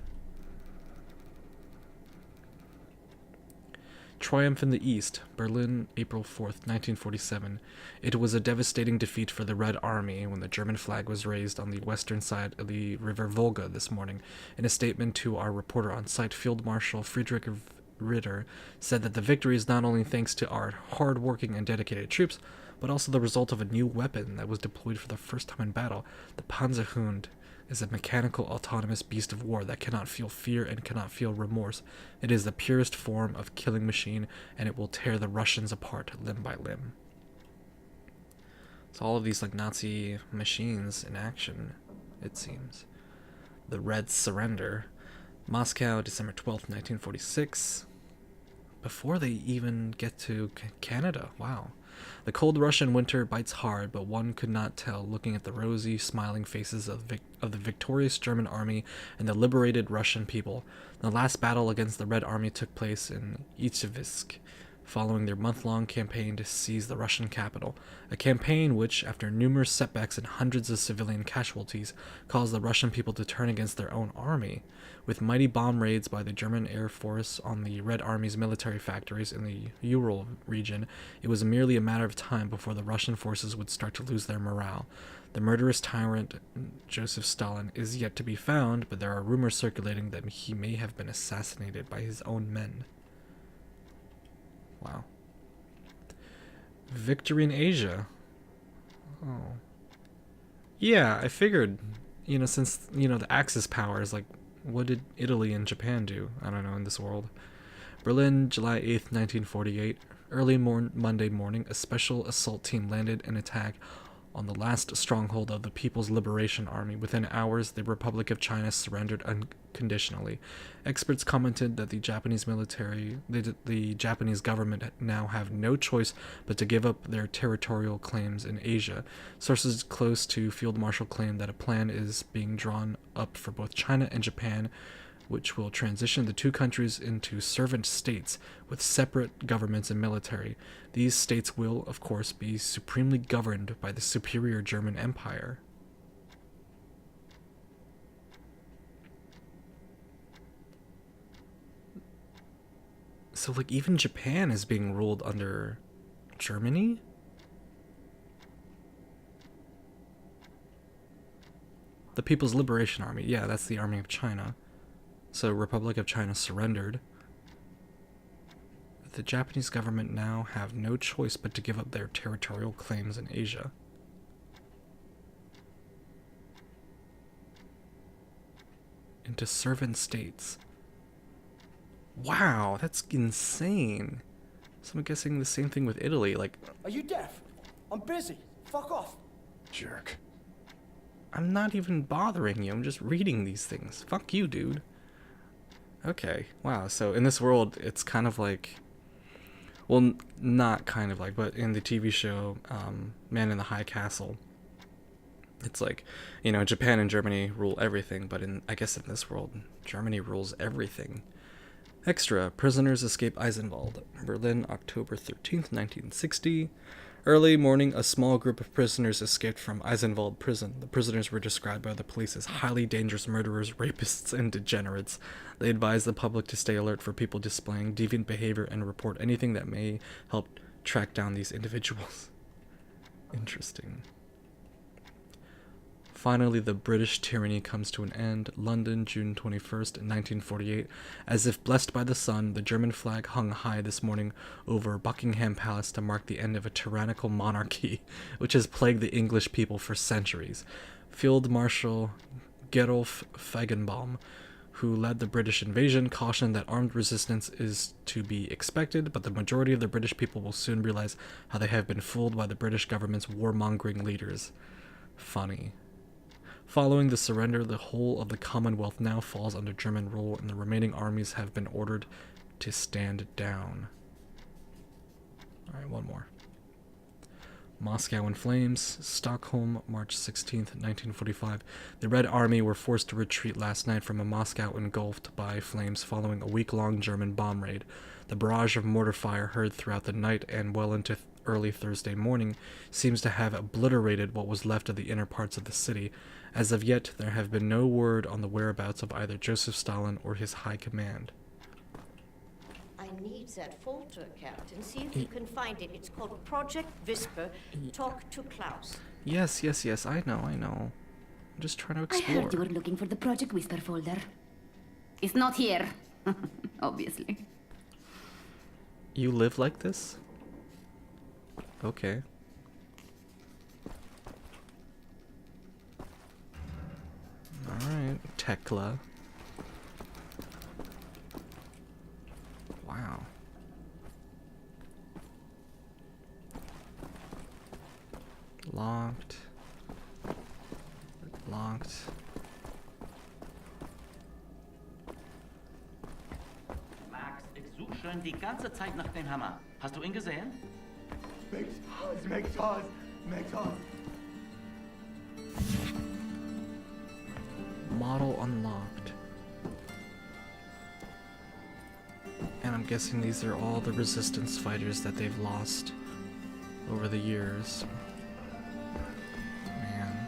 triumph in the East, Berlin, April 4th, 1947. It was a devastating defeat for the Red Army when the German flag was raised on the western side of the River Volga this morning. In a statement to our reporter on site, Field Marshal Friedrich Ritter said that the victory is not only thanks to our hard-working and dedicated troops, but also the result of a new weapon that was deployed for the first time in battle. The Panzerhund is a mechanical autonomous beast of war that cannot feel fear and cannot feel remorse. It is the purest form of killing machine, and it will tear the Russians apart limb by limb. So all of these like Nazi machines in action, it seems. The Reds surrender. Moscow, December 12th, 1946. Before they even get to Canada. Wow. The cold Russian winter bites hard, but one could not tell looking at the rosy, smiling faces of the victorious German army and the liberated Russian people. The last battle against the Red Army took place in Ichevsk, following their month-long campaign to seize the Russian capital, a campaign which, after numerous setbacks and hundreds of civilian casualties, caused the Russian people to turn against their own army. With mighty bomb raids by the German Air Force on the Red Army's military factories in the Ural region, it was merely a matter of time before the Russian forces would start to lose their morale. The murderous tyrant Joseph Stalin is yet to be found, but there are rumors circulating that he may have been assassinated by his own men. Wow. Victory in Asia. Oh. Yeah, I figured, since, the Axis powers, like, what did Italy and Japan do? I don't know, in this world. Berlin, July 8th, 1948. Early Monday morning, a special assault team landed an attack on the last stronghold of the People's Liberation Army. Within hours, the Republic of China surrendered unconditionally. Experts commented that the Japanese government now have no choice but to give up their territorial claims in Asia. Sources close to Field Marshal claim that a plan is being drawn up for both China and Japan, which will transition the two countries into servant states with separate governments and military. These states will, of course, be supremely governed by the superior German Empire. So, like, even Japan is being ruled under Germany? The People's Liberation Army. Yeah, that's the Army of China. So, Republic of China surrendered. The Japanese government now have no choice but to give up their territorial claims in Asia. Into servant states. Wow, that's insane. So I'm guessing the same thing with Italy, like... Are you deaf? I'm busy. Fuck off. Jerk. I'm not even bothering you, I'm just reading these things. Fuck you, dude. Okay, wow, so in this world, it's kind of like... Well, not kind of like, but in the TV show, Man in the High Castle, it's like, Japan and Germany rule everything, but I guess in this world, Germany rules everything. Extra, prisoners escape Eisenwald. Berlin, October 13th, 1960. Early morning, a small group of prisoners escaped from Eisenwald prison. The prisoners were described by the police as highly dangerous murderers, rapists, and degenerates. They advised the public to stay alert for people displaying deviant behavior and report anything that may help track down these individuals. Interesting. Finally, the British tyranny comes to an end. London, June 21st, 1948. As if blessed by the sun, the German flag hung high this morning over Buckingham Palace to mark the end of a tyrannical monarchy, which has plagued the English people for centuries. Field Marshal Gerolf Feigenbaum, who led the British invasion, cautioned that armed resistance is to be expected, but the majority of the British people will soon realize how they have been fooled by the British government's warmongering leaders. Funny. Following the surrender, the whole of the Commonwealth now falls under German rule, and the remaining armies have been ordered to stand down. Alright, one more. Moscow in flames. Stockholm, March 16th, 1945. The Red Army were forced to retreat last night from a Moscow engulfed by flames following a week-long German bomb raid. The barrage of mortar fire heard throughout the night and well into early Thursday morning seems to have obliterated what was left of the inner parts of the city. As of yet, there have been no word on the whereabouts of either Joseph Stalin or his high command. I need that folder, Captain. See if you can find it. It's called Project Whisper. Talk to Klaus. Yes, yes, yes. I know, I know. I'm just trying to I explore. heard you were looking for the Project Whisper folder. It's not here. Obviously. You live like this? Okay. Alright, Tekla. Wow. Locked. Locked. Max, ich suche schon die ganze Zeit nach dem Hammer. Hast du ihn gesehen? Make Jaws. Model unlocked. And I'm guessing these are all the resistance fighters that they've lost over the years. Man.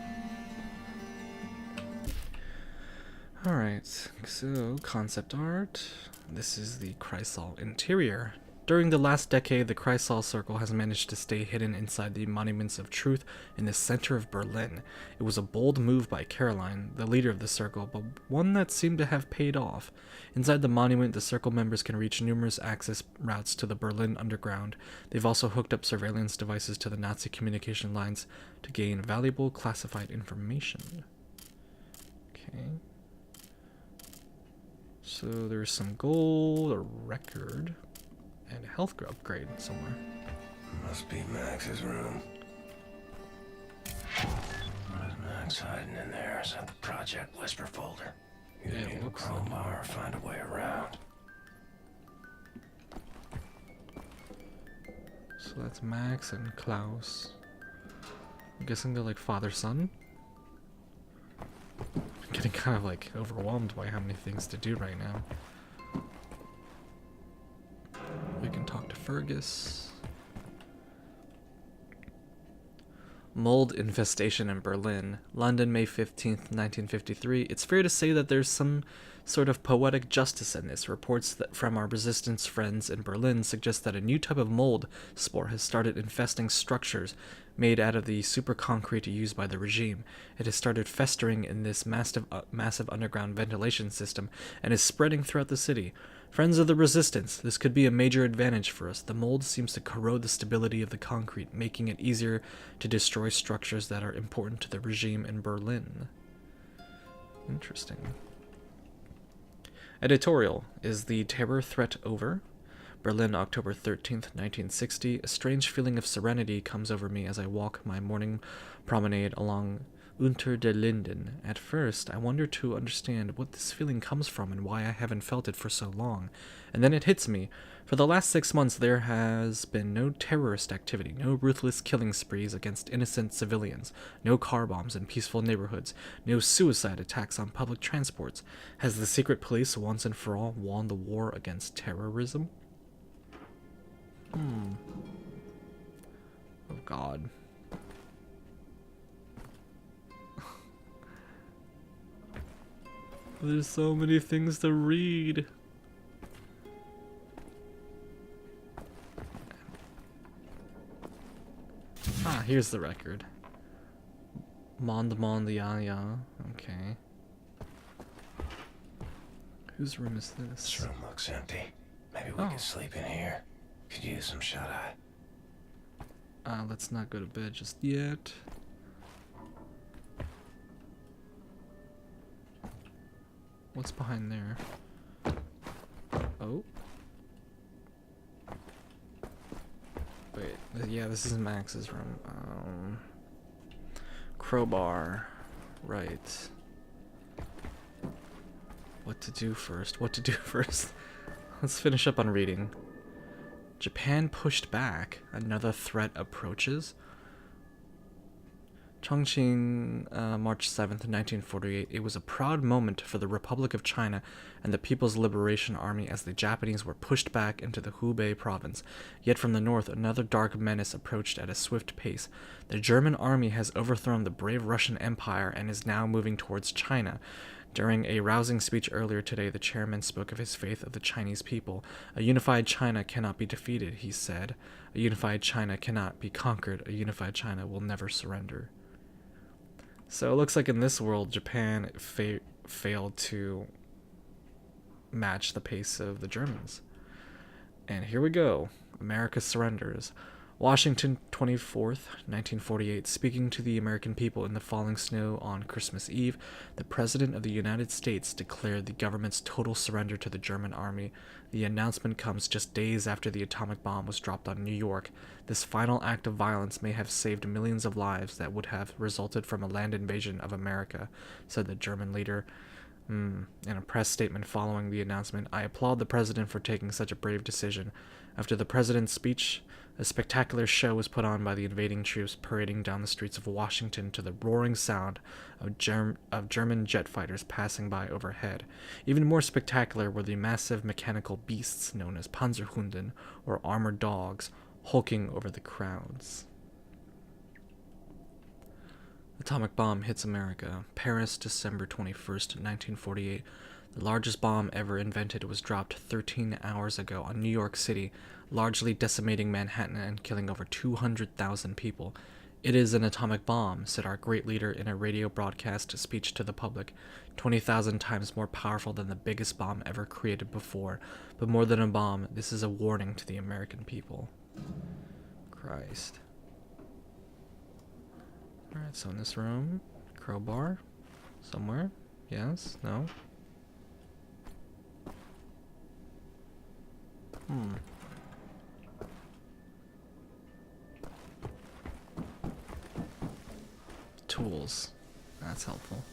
Alright, so concept art. This is the Chrysal interior. During the last decade, the Chrysal Circle has managed to stay hidden inside the Monuments of Truth in the center of Berlin. It was a bold move by Caroline, the leader of the Circle, but one that seemed to have paid off. Inside the monument, the Circle members can reach numerous access routes to the Berlin underground. They've also hooked up surveillance devices to the Nazi communication lines to gain valuable classified information. Okay. So there's some gold, a record, and a health upgrade somewhere. Must be Max's room. What is Max hiding in there? Is that the Project Whisper folder? You Yeah, it need a looks like crowbar or find a way around. So that's Max and Klaus. I'm guessing they're like father-son? I'm getting kind of like overwhelmed by how many things to do right now. We can talk to Fergus. Mold infestation in Berlin. London, May 15th, 1953. It's fair to say that there's some sort of poetic justice in this. Reports that from our resistance friends in Berlin suggest that a new type of mold spore has started infesting structures made out of the super concrete used by the regime. It has started festering in this massive underground ventilation system and is spreading throughout the city. Friends of the resistance, this could be a major advantage for us. The mold seems to corrode the stability of the concrete, making it easier to destroy structures that are important to the regime in Berlin. Interesting. Editorial. Is the terror threat over? Berlin, October 13th, 1960. A strange feeling of serenity comes over me as I walk my morning promenade along Unter der Linden. At first, I wonder to understand what this feeling comes from and why I haven't felt it for so long. And then it hits me. For the last 6 months, there has been no terrorist activity, no ruthless killing sprees against innocent civilians, no car bombs in peaceful neighborhoods, no suicide attacks on public transports. Has the secret police once and for all won the war against terrorism? Oh God. There's so many things to read. Ah, here's the record. Mondiaya. Okay. Whose room is this? This room looks empty. Maybe we can sleep in here. Could use some shut-eye. Let's not go to bed just yet. What's behind there? Oh. Wait, yeah, this is Max's room. Crowbar. Right. What to do first? What to do first? Let's finish up on reading. Japan pushed back. Another threat approaches. Chongqing, March 7th, 1948. It was a proud moment for the Republic of China and the People's Liberation Army as the Japanese were pushed back into the Hubei province. Yet from the north, another dark menace approached at a swift pace. The German army has overthrown the brave Russian Empire and is now moving towards China. During a rousing speech earlier today, the chairman spoke of his faith of the Chinese people. A unified China cannot be defeated, he said. A unified China cannot be conquered. A unified China will never surrender. So it looks like in this world, Japan failed to match the pace of the Germans. And here we go. America surrenders. Washington, 24th, 1948. Speaking to the American people in the falling snow on Christmas Eve, the President of the United States declared the government's total surrender to the German army. The announcement comes just days after the atomic bomb was dropped on New York. This final act of violence may have saved millions of lives that would have resulted from a land invasion of America, said the German leader. In a press statement following the announcement, I applaud the president for taking such a brave decision. After the president's speech, a spectacular show was put on by the invading troops parading down the streets of Washington to the roaring sound of German jet fighters passing by overhead. Even more spectacular were the massive mechanical beasts known as Panzerhunden, or armored dogs, hulking over the crowds. Atomic bomb hits America. Paris, December 21st, 1948. The largest bomb ever invented was dropped 13 hours ago on New York City, largely decimating Manhattan and killing over 200,000 people. It is an atomic bomb, said our great leader in a radio broadcast speech to the public, 20,000 times more powerful than the biggest bomb ever created before. But more than a bomb, this is a warning to the American people. Christ. Alright, so in this room, crowbar, somewhere, yes, no? Tools, that's helpful.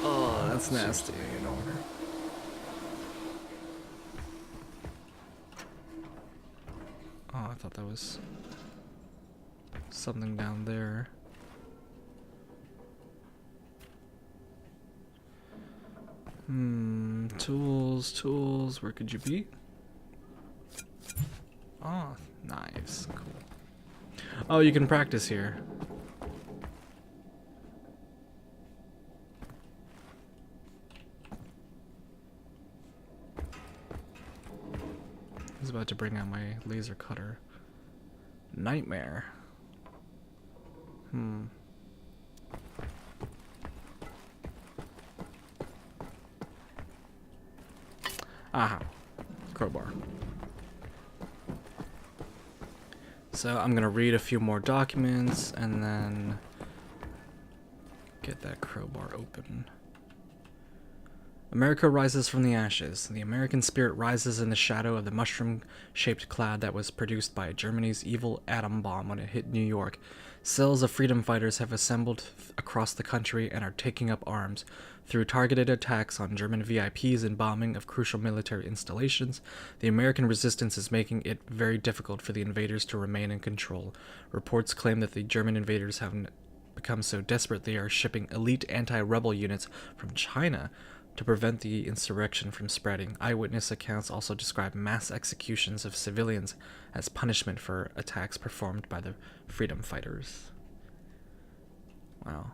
Oh, that's nasty. Oh, I thought that was something down there. Tools, where could you be? Oh, knives, cool. Oh, you can practice here. I was about to bring out my laser cutter. Nightmare. Aha. Crowbar. So I'm gonna read a few more documents and then get that crowbar open. America rises from the ashes. The American spirit rises in the shadow of the mushroom-shaped cloud that was produced by Germany's evil atom bomb when it hit New York. Cells of freedom fighters have assembled across the country and are taking up arms. Through targeted attacks on German VIPs and bombing of crucial military installations, the American resistance is making it very difficult for the invaders to remain in control. Reports claim that the German invaders have become so desperate they are shipping elite anti-rebel units from China to prevent the insurrection from spreading. Eyewitness accounts also describe mass executions of civilians as punishment for attacks performed by the freedom fighters. Wow.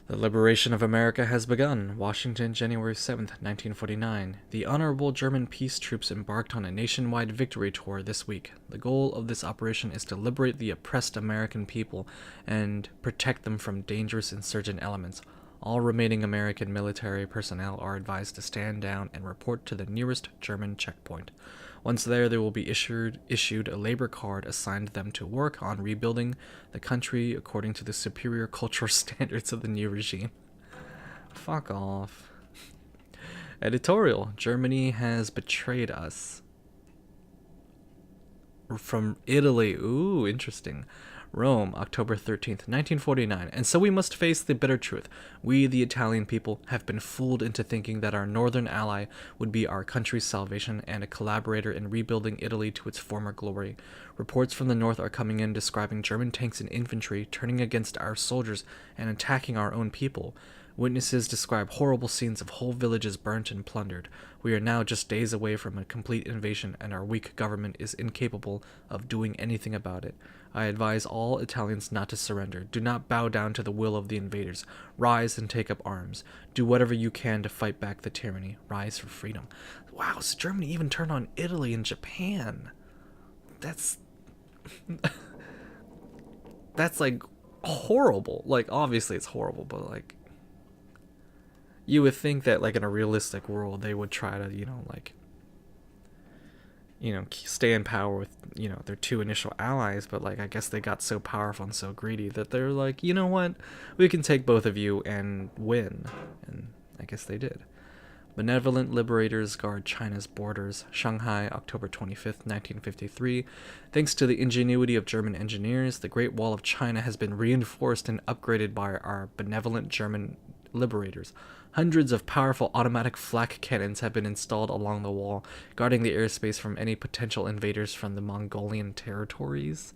The liberation of America has begun. Washington, January 7th, 1949. The honorable German peace troops embarked on a nationwide victory tour this week. The goal of this operation is to liberate the oppressed American people and protect them from dangerous insurgent elements. All remaining American military personnel are advised to stand down and report to the nearest German checkpoint. Once there, they will be issued a labor card assigned them to work on rebuilding the country according to the superior cultural standards of the new regime. Fuck off. Editorial. Germany has betrayed us. From Italy. Ooh, interesting. Rome, October 13th, 1949. And so we must face the bitter truth. We, the Italian people, have been fooled into thinking that our northern ally would be our country's salvation and a collaborator in rebuilding Italy to its former glory. Reports from the north are coming in describing German tanks and infantry turning against our soldiers and attacking our own people. Witnesses describe horrible scenes of whole villages burnt and plundered. We are now just days away from a complete invasion, and our weak government is incapable of doing anything about it. I advise all Italians not to surrender. Do not bow down to the will of the invaders. Rise and take up arms. Do whatever you can to fight back the tyranny. Rise for freedom. Wow, so Germany even turned on Italy and Japan. That's... that's, like, horrible. Like, obviously it's horrible, but, like... You would think that, like, in a realistic world, they would try to, stay in power with, their two initial allies, but, like, I guess they got so powerful and so greedy that they're like, you know what, we can take both of you and win. And I guess they did. Benevolent liberators guard China's borders. Shanghai, October 25th, 1953. Thanks to the ingenuity of German engineers, the Great Wall of China has been reinforced and upgraded by our benevolent German liberators. Hundreds of powerful automatic flak cannons have been installed along the wall, guarding the airspace from any potential invaders from the Mongolian territories.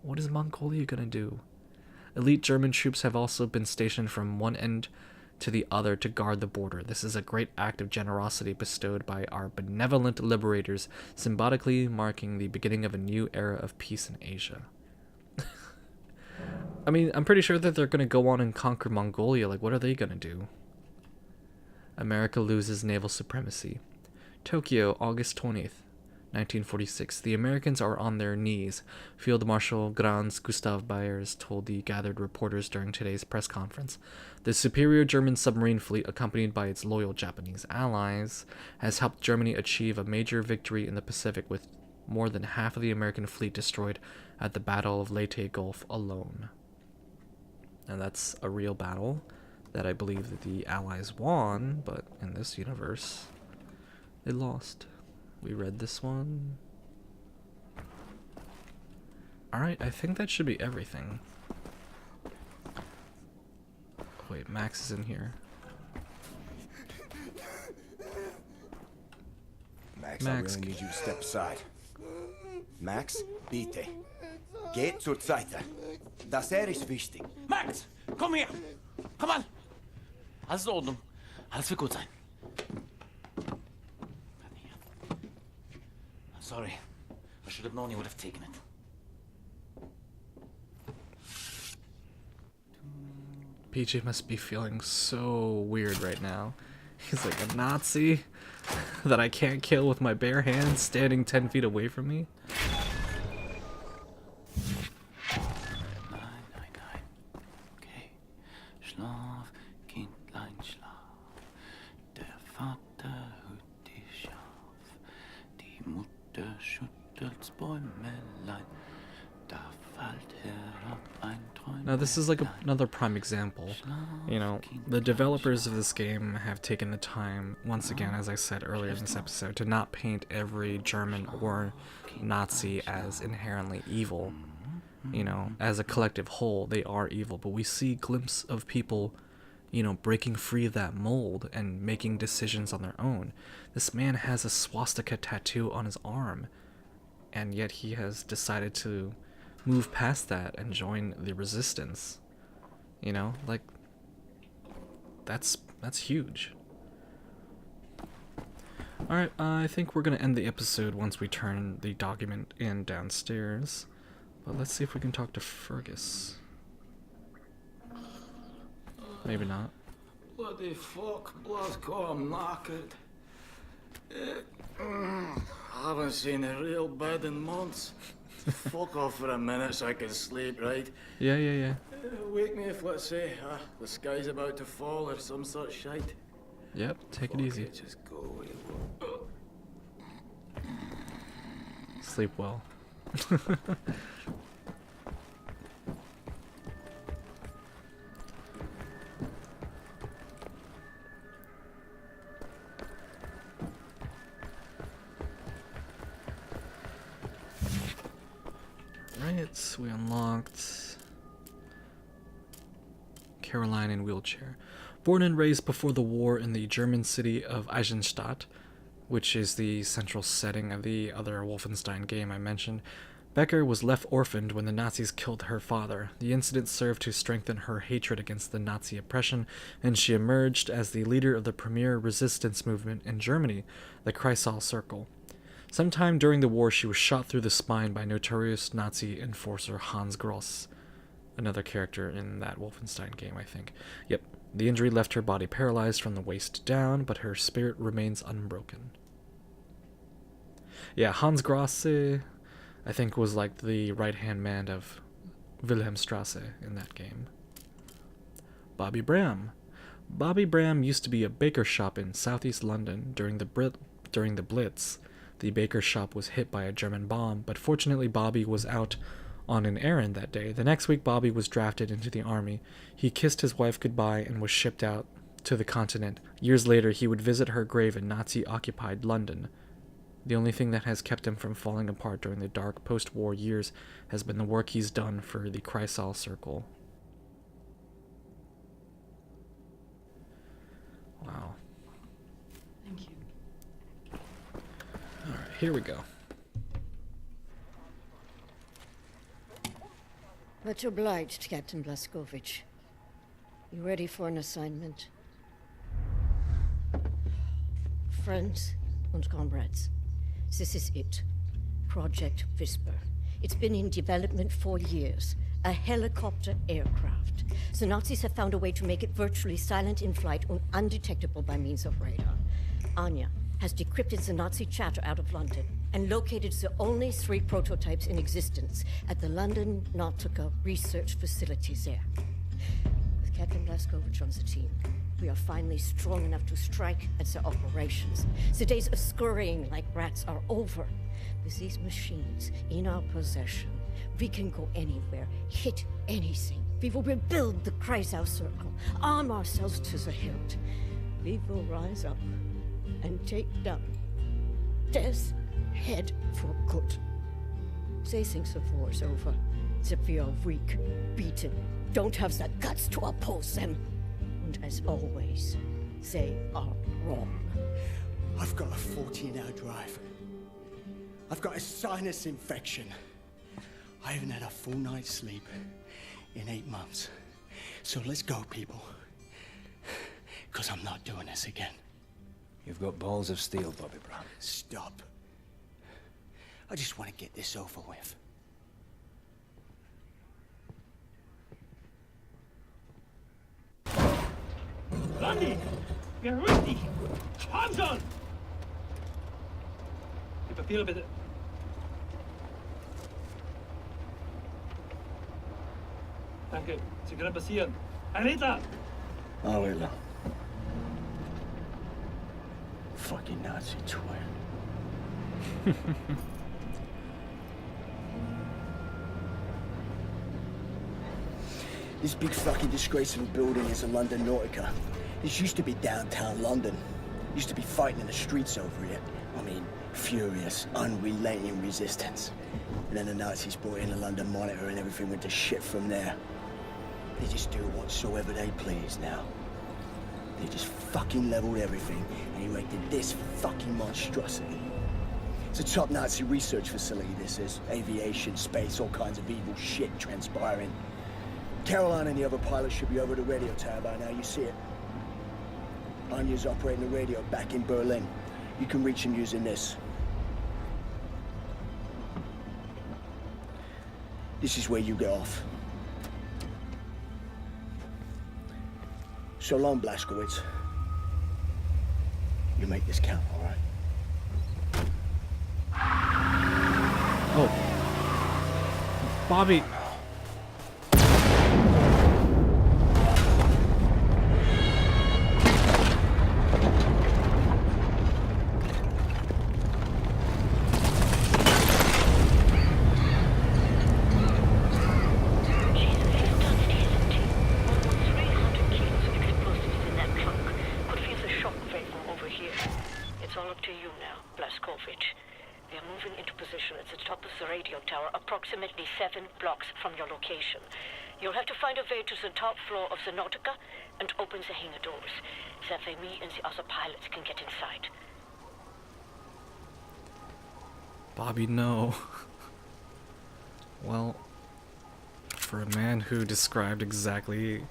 What is Mongolia gonna do? Elite German troops have also been stationed from one end to the other to guard the border. This is a great act of generosity bestowed by our benevolent liberators, symbolically marking the beginning of a new era of peace in Asia. I mean, I'm pretty sure that they're going to go on and conquer Mongolia. Like, what are they going to do? America loses naval supremacy. Tokyo, August 20th, 1946. The Americans are on their knees, Field Marshal Franz Gustav Byers told the gathered reporters during today's press conference. The superior German submarine fleet, accompanied by its loyal Japanese allies, has helped Germany achieve a major victory in the Pacific, with more than half of the American fleet destroyed at the Battle of Leyte Gulf alone. And that's a real battle that I believe that the Allies won, but in this universe, they lost. We read this one. Alright, I think that should be everything. Wait, Max is in here. Max, I really need you to step aside. Max, bitte. Geht zur Seite. Das ist wichtig. Max, komm her! Komm an! Alles in Ordnung. Alles wird gut sein. Sorry. I should have known you would have taken it. PJ must be feeling so weird right now. He's like a Nazi that I can't kill with my bare hands standing 10 feet away from me. Schlaf, Kindlein, schlaf. Der Vater hüt dich Schaf. Die Mutter schüttelt's Bäumelein. Da fällt herab ein Träumlein. Now this is like another prime example. You know, the developers of this game have taken the time, once again, as I said earlier in this episode, to not paint every German or Nazi as inherently evil. You know, as a collective whole, they are evil, but we see glimpses of people, you know, breaking free of that mold and making decisions on their own. This man has a swastika tattoo on his arm, and yet he has decided to move past that and join the resistance. You know, like, that's huge. Alright, I think we're gonna end the episode once we turn the document in downstairs. But let's see if we can talk to Fergus. Maybe not. Bloody fuck, Glasgow, I'm knackered. I haven't seen a real bed in months. Fuck off for a minute so I can sleep, right? Yeah. Wake me if, let's say, the sky's about to fall or some such shite. Yep, take it easy. Just go away. Sleep well. Right, we unlocked Caroline in wheelchair. Born and raised before the war in the German city of Eisenstadt, which is the central setting of the other Wolfenstein game I mentioned, Becker was left orphaned when the Nazis killed her father. The incident served to strengthen her hatred against the Nazi oppression, and she emerged as the leader of the premier resistance movement in Germany, the Kreissaal Circle. Sometime during the war, she was shot through the spine by notorious Nazi enforcer Hans Gross, another character in that Wolfenstein game, I think. Yep, the injury left her body paralyzed from the waist down, but her spirit remains unbroken. Yeah, Hans Gross, I think, was like the right-hand man of Wilhelmstrasse in that game. Bobby Bram. Bobby Bram used to be a baker shop in southeast London during the Blitz. The baker shop was hit by a German bomb, but fortunately Bobby was out on an errand that day. The next week Bobby was drafted into the army. He kissed his wife goodbye and was shipped out to the continent. Years later, he would visit her grave in Nazi-occupied London. The only thing that has kept him from falling apart during the dark post-war years has been the work he's done for the Kreissaal Circle. Wow. Thank you. Alright, here we go. Much obliged, Captain Blazkowicz. You ready for an assignment? Friends and comrades, this is it. Project Whisper. It's been in development for years. A helicopter aircraft. The Nazis have found a way to make it virtually silent in flight and undetectable by means of radar. Anya has decrypted the Nazi chatter out of London and located the only 3 prototypes in existence at the London Nautica research facilities there. With Captain Blazkowicz on the team, we are finally strong enough to strike at the operations. The days of scurrying like rats are over. With these machines in our possession, we can go anywhere, hit anything. We will rebuild the Kreissaal Circle, arm ourselves to the hilt. We will rise up and take down Death's Head for good. They think the war's over, that we are weak, beaten, don't have the guts to oppose them. And as always, they are wrong. I've got a 14-hour drive. I've got a sinus infection. I haven't had a full night's sleep in 8 months. So let's go, people. Because I'm not doing this again. You've got balls of steel, Bobby Brown. Stop. I just want to get this over with. Blondie! Beruhig dich! Komm schon! Die Papiere bitte. Danke, Sie können passieren. Ein Hitler! Oh, Hitler. Fucking Nazi twin. This big fucking disgrace of a building is a London Nautica. This used to be downtown London. Used to be fighting in the streets over it. I mean, furious, unrelenting resistance. And then the Nazis brought in a London Monitor and everything went to shit from there. They just do whatsoever they please now. They just fucking leveled everything and erected this fucking monstrosity. It's a top Nazi research facility, this is. Aviation, space, all kinds of evil shit transpiring. Caroline and the other pilots should be over the radio tower by now, you see it. Anya's operating the radio back in Berlin. You can reach him using this. This is where you get off. So long, Blazkowicz. You make this count, all right? Oh. Bobby. Approximately 7 blocks from your location. You'll have to find a way to the top floor of the Nautica and open the hangar doors. That way me and the other pilots can get inside. Bobby, no. Well, for a man who described exactly,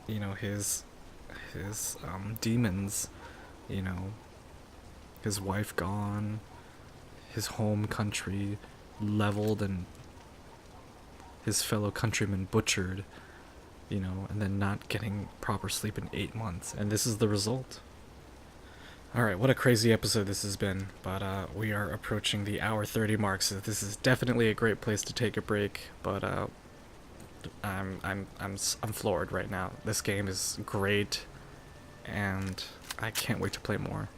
you know, his demons, you know, his wife gone, his home country leveled, and his fellow countrymen butchered, you know, and then not getting proper sleep in 8 months, and this is the result. Alright, what a crazy episode this has been, but we are approaching the hour 30 mark, so this is definitely a great place to take a break, but I'm floored right now. This game is great, and I can't wait to play more.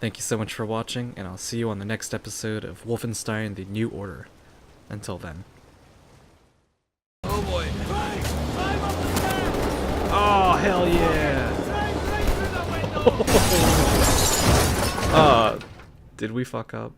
Thank you so much for watching, and I'll see you on the next episode of Wolfenstein: The New Order. Until then. Oh boy. Oh, hell yeah! Did we fuck up?